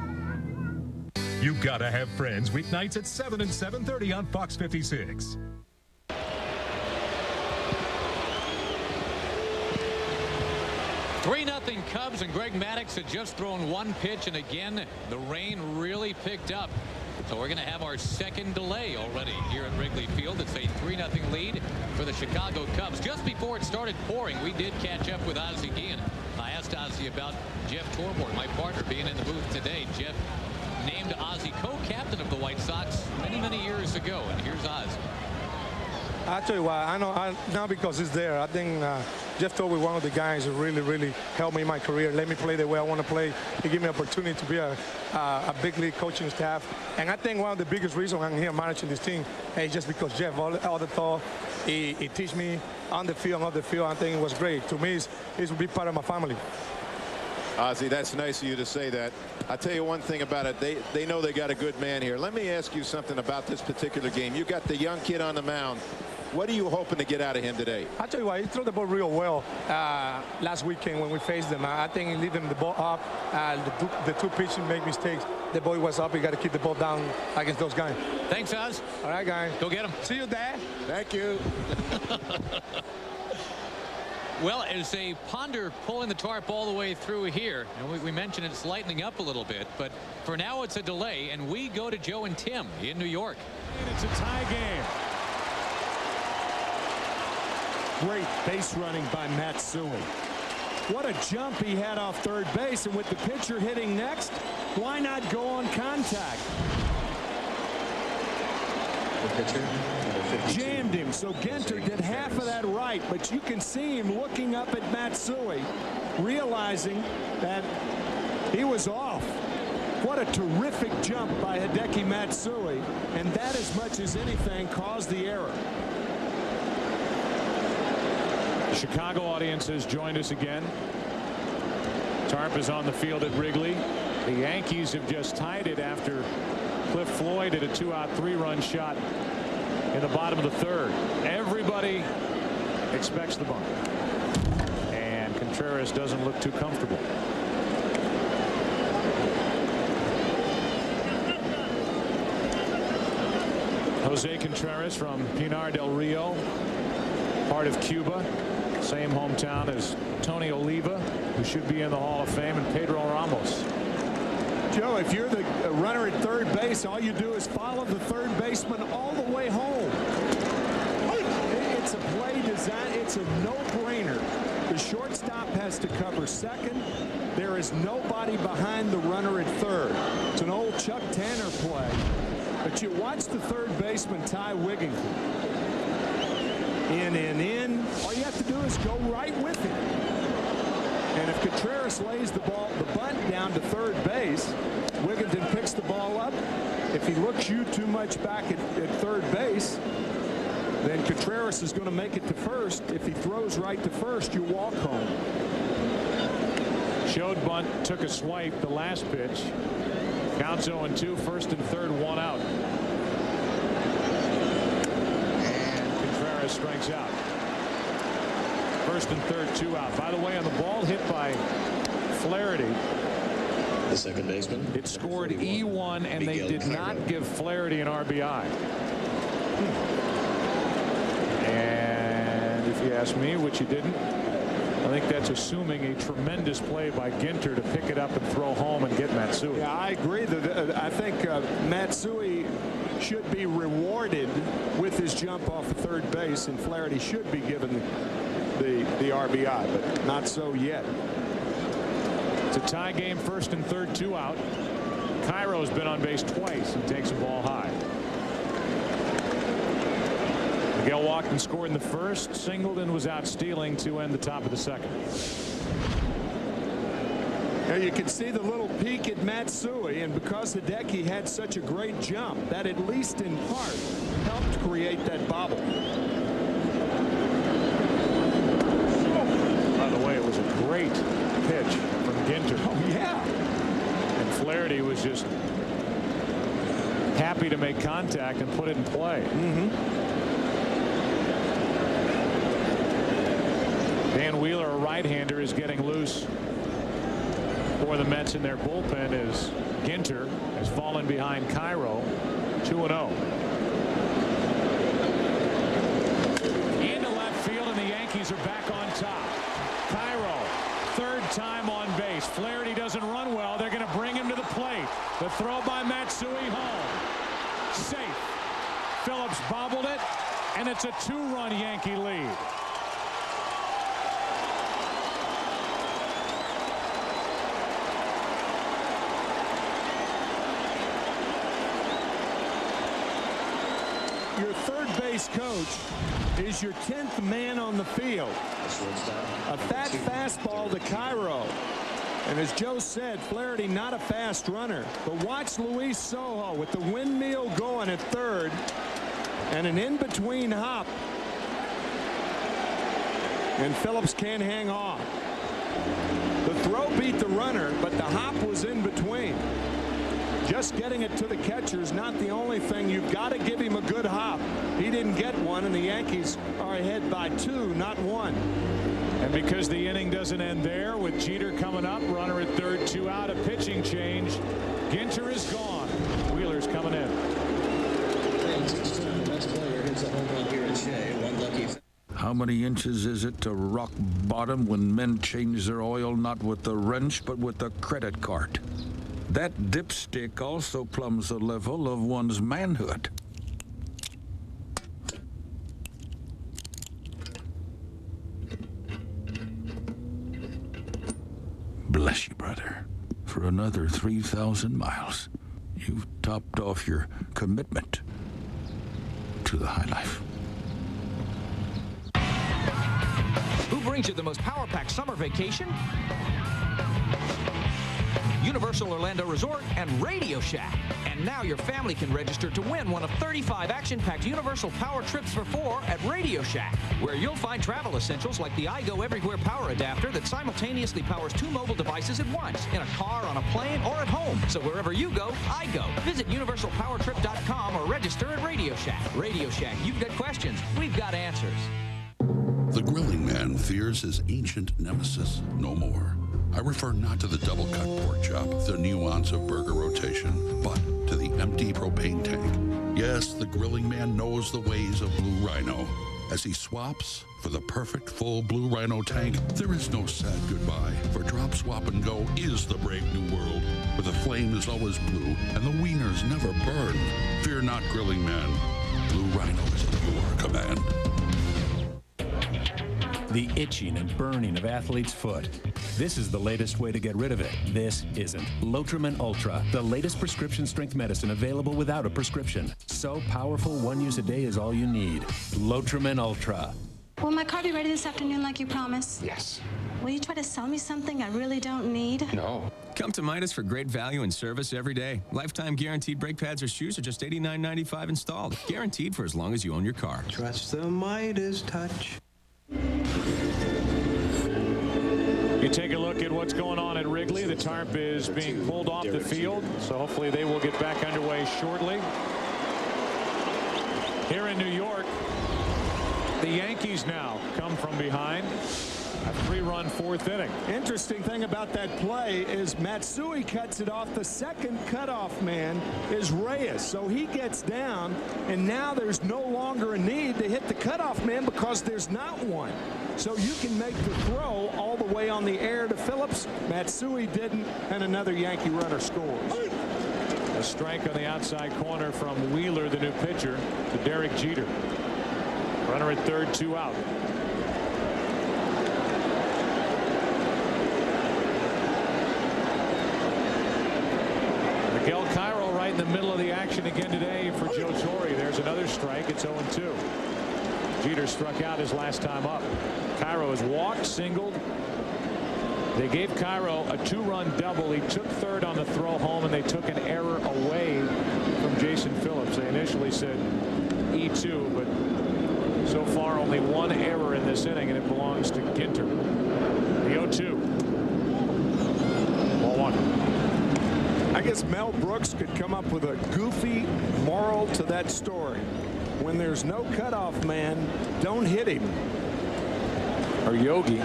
[SPEAKER 26] You gotta have friends weeknights at 7 and 7:30 on Fox 56.
[SPEAKER 3] Three 3-0 Cubs, and Greg Maddux had just thrown 1 pitch, and again the rain really picked up. So we're going to have our second delay already here at Wrigley Field. It's a 3-0 lead for the Chicago Cubs. Just before it started pouring, we did catch up with Ozzie Guillen. I asked Ozzie about Jeff Torborg, my partner, being in the booth today. Jeff named Ozzie co-captain of the White Sox many years ago, and here's Ozzie.
[SPEAKER 20] I tell you why. I know now because he's there. I think
[SPEAKER 15] Jeff Toby, one of the guys who really helped me in my career, let me play the way I want to play. He gave me an opportunity to be a big league coaching staff. And I think one of the biggest reasons I'm here managing this team is just because Jeff, all the thought, he teach me on the field, off the field. I think it was great. To me, it's to be part of my family.
[SPEAKER 7] Ozzie, that's nice of you to say that. I'll tell you one thing about it. They know they got a good man here. Let me ask you something about this particular game. You got the young kid on the mound. What are you hoping to get out of him today?
[SPEAKER 15] I tell you what, he threw the ball real well last weekend when we faced them. I think he leave him the ball up. The two pitchers make mistakes. The ball was up. You got to keep the ball down against those guys.
[SPEAKER 3] Thanks, Oz.
[SPEAKER 15] All right, guys.
[SPEAKER 3] Go get him.
[SPEAKER 15] See you, Dad.
[SPEAKER 7] Thank you.
[SPEAKER 3] Well, as they ponder pulling the tarp all the way through here, and we mentioned it's lightening up a little bit, but for now it's a delay, and we go to Joe and Tim in New York.
[SPEAKER 5] And it's a tie game.
[SPEAKER 4] Great base running by Matsui. What a jump he had off third base, and with the pitcher hitting next, why not go on contact?
[SPEAKER 11] The pitcher,
[SPEAKER 4] jammed him, so Ginter did half of that right, but you can see him looking up at Matsui, realizing that he was off. What a terrific jump by Hideki Matsui, and that, as much as anything, caused the error.
[SPEAKER 5] The Chicago audience has joined us again. Tarp is on the field at Wrigley. The Yankees have just tied it after Cliff Floyd hit a 2-out 3-run shot in the bottom of the third. Everybody expects the bunt, and Contreras doesn't look too comfortable. Jose Contreras from Pinar del Rio, part of Cuba, same hometown as Tony Oliva, who should be in the Hall of Fame, and Pedro Ramos.
[SPEAKER 4] Joe, if you're the runner at third base, all you do is follow the third baseman all the way home. It's a play design. It's a no-brainer. The shortstop has to cover second. There is nobody behind the runner at third. It's an old Chuck Tanner play. But you watch the third baseman, Ty Wigginton. In. All you have to do is go right with him. And if Contreras lays the bunt down to third base, Wigginton picks the ball up. If he looks you too much back at third base, then Contreras is going to make it to first. If he throws right to first, you walk home.
[SPEAKER 5] Showed bunt, took a swipe the last pitch. Counts 0-2, first and third, 1 out. And Contreras strikes out. First and third, 2 out. By the way, on the ball hit by Flaherty,
[SPEAKER 11] the second baseman,
[SPEAKER 5] it scored E1, and they did not give Flaherty an RBI. And if you ask me, which you didn't, I think that's assuming a tremendous play by Ginter to pick it up and throw home and get Matsui.
[SPEAKER 4] Yeah, I agree. I think Matsui should be rewarded with his jump off of third base, and Flaherty should be given the RBI, but not so yet.
[SPEAKER 5] It's a tie game, first and third, 2 out. Cairo's been on base twice and takes a ball high. Miguel walked and scored in the first. Singleton was out stealing to end the top of the second.
[SPEAKER 4] Now you can see the little peek at Matsui, and because Hideki had such a great jump, that at least in part helped create that bobble.
[SPEAKER 5] By the way, it was a great pitch from Ginter.
[SPEAKER 4] Oh, yeah.
[SPEAKER 5] And Flaherty was just happy to make contact and put it in play. Dan Wheeler, a right-hander, is getting loose for the Mets in their bullpen as Ginter has fallen behind Cairo. 2-0. Into left field, and the Yankees are back on top. Cairo, third time on base. Flaherty doesn't run well. They're going to bring him to the plate. The throw by Matsui home. Safe. Phillips bobbled it, and it's a 2-run Yankee lead.
[SPEAKER 4] your third base coach is your 10th man on the field. A fat fastball to Cairo. And as Joe said, Flaherty not a fast runner. But watch Luis Sojo with the windmill going at third and an in-between hop. And Phillips can't hang on. The throw beat the runner, but the hop was in between. Just getting it to the catcher is not the only thing. You've got to give him a good hop. He didn't get one, and the Yankees are ahead by 2, not 1.
[SPEAKER 5] And because the inning doesn't end there, with Jeter coming up, runner at third, 2 out, a pitching change. Ginter is gone. Wheeler's coming in.
[SPEAKER 11] The best player hits a home run here at Shea. One lucky.
[SPEAKER 17] How many inches is it to rock bottom when men change their oil not with the wrench but with the credit card? That dipstick also plumbs the level of one's manhood. Bless you, brother. For another 3,000 miles, you've topped off your commitment to the high life.
[SPEAKER 20] Who brings you the most power-packed summer vacation? Universal Orlando Resort and Radio Shack. And now your family can register to win one of 35 action-packed Universal Power Trips for 4 at Radio Shack, where you'll find travel essentials like the iGo Everywhere power adapter that simultaneously powers 2 mobile devices at once, in a car, on a plane, or at home. So wherever you go, I go. Visit universalpowertrip.com or register at Radio Shack. Radio Shack, you've got questions, we've got answers.
[SPEAKER 2] The grilling man fears his ancient nemesis no more. I refer not to the double-cut pork chop, the nuance of burger rotation, but to the empty propane tank. Yes, the grilling man knows the ways of Blue Rhino. As he swaps for the perfect full Blue Rhino tank, there is no sad goodbye, for Drop, Swap, and Go is the brave new world, where the flame is always blue and the wieners never burn. Fear not, grilling man. Blue Rhino is at your command.
[SPEAKER 21] The itching and burning of athlete's foot. This is the latest way to get rid of it. This isn't. Lotrimin Ultra, the latest prescription strength medicine available without a prescription. So powerful, 1 use a day is all you need. Lotrimin Ultra.
[SPEAKER 22] Will my car be ready this afternoon like you promised?
[SPEAKER 23] Yes.
[SPEAKER 22] Will you try to sell me something I really don't need?
[SPEAKER 23] No.
[SPEAKER 10] Come to Midas for great value and service every day. Lifetime guaranteed brake pads or shoes are just $89.95 installed. Guaranteed for as long as you own your car.
[SPEAKER 23] Trust the Midas touch.
[SPEAKER 5] You take a look at what's going on at Wrigley. The tarp is being pulled off the field, so hopefully they will get back underway shortly. Here in New York, the Yankees now come from behind. A 3-run 4th inning.
[SPEAKER 4] Interesting thing about that play is Matsui cuts it off. The second cutoff man is Reyes. So he gets down, and now there's no longer a need to hit the cutoff man because there's not one. So you can make the throw all the way on the air to Phillips. Matsui didn't, and another Yankee runner scores.
[SPEAKER 5] A strike on the outside corner from Wheeler, the new pitcher, to Derek Jeter. Runner at third, 2 out. Miguel Cairo right in the middle of the action again today for Joe Torre. There's another strike. It's 0-2. Jeter struck out his last time up. Cairo has walked, singled. They gave Cairo a 2-run double. He took third on the throw home, and they took an error away from Jason Phillips. They initially said E2, but so far only 1 error in this inning, and it belongs to Ginter. The 0-2. 1-1.
[SPEAKER 4] I guess Mel Brooks could come up with a goofy moral to that story. When there's no cutoff man, don't hit him.
[SPEAKER 5] Or Yogi.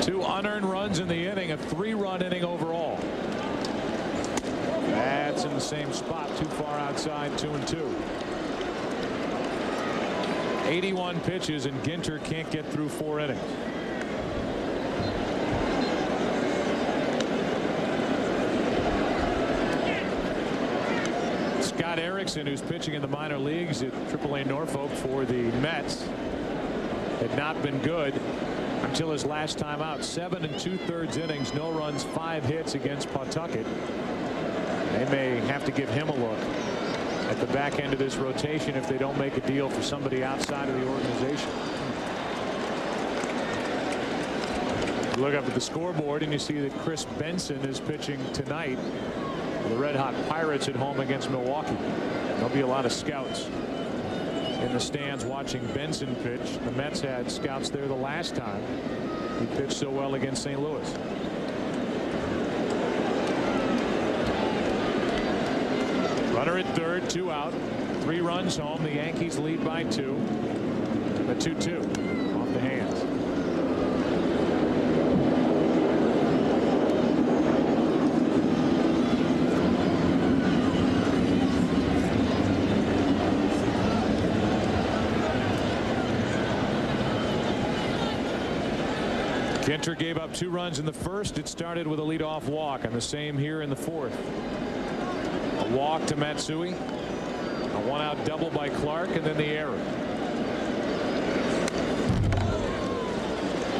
[SPEAKER 5] 2 unearned runs in the inning, a 3-run inning overall. That's in the same spot, too far outside, 2-2. 81 pitches, and Ginter can't get through 4 innings. Scott Erickson, who's pitching in the minor leagues at AAA Norfolk for the Mets, had not been good until his last time out. 7 2/3 innings, no runs, 5 hits against Pawtucket. They may have to give him a look. at the back end of this rotation if they don't make a deal for somebody outside of the organization. You look up at the scoreboard and you see that Chris Benson is pitching tonight. The Red Hot Pirates at home against Milwaukee. There'll be a lot of scouts in the stands watching Benson pitch. The Mets had scouts there the last time he pitched so well against St. Louis. Runner at third, 2 out, 3 runs home. The Yankees lead by 2. The 2-2 off the hands. Ginter gave up 2 runs in the first. It started with a leadoff walk, and the same here in the fourth. A walk to Matsui, a 1-out double by Clark, and then the error.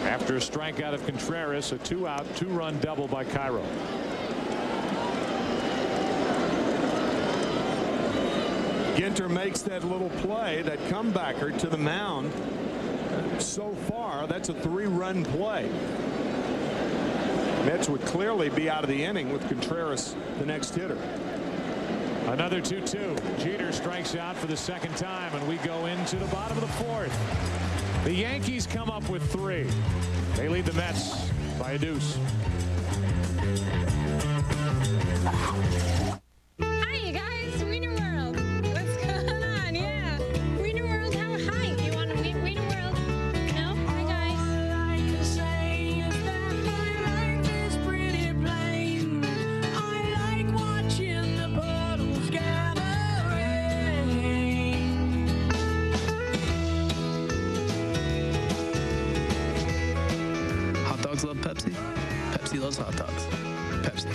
[SPEAKER 5] After a strikeout of Contreras, a 2-out, 2-run double by Cairo.
[SPEAKER 4] Ginter makes that little play, that comebacker to the mound. So far, that's a 3-run play. Mets would clearly be out of the inning with Contreras the next hitter.
[SPEAKER 5] Another 2-2. Jeter strikes out for the second time, and we go into the bottom of the fourth. The Yankees come up with 3. They lead the Mets by a deuce.
[SPEAKER 1] Hi, you guys. Wiener World. What's going on? Yeah. Wiener World, hi. You want to meet Wiener World? No? Hi, guys. All I can say is that my life is pretty plain. I like watching the puddles gather rain.
[SPEAKER 8] Hot dogs love Pepsi. Pepsi loves hot dogs. Pepsi.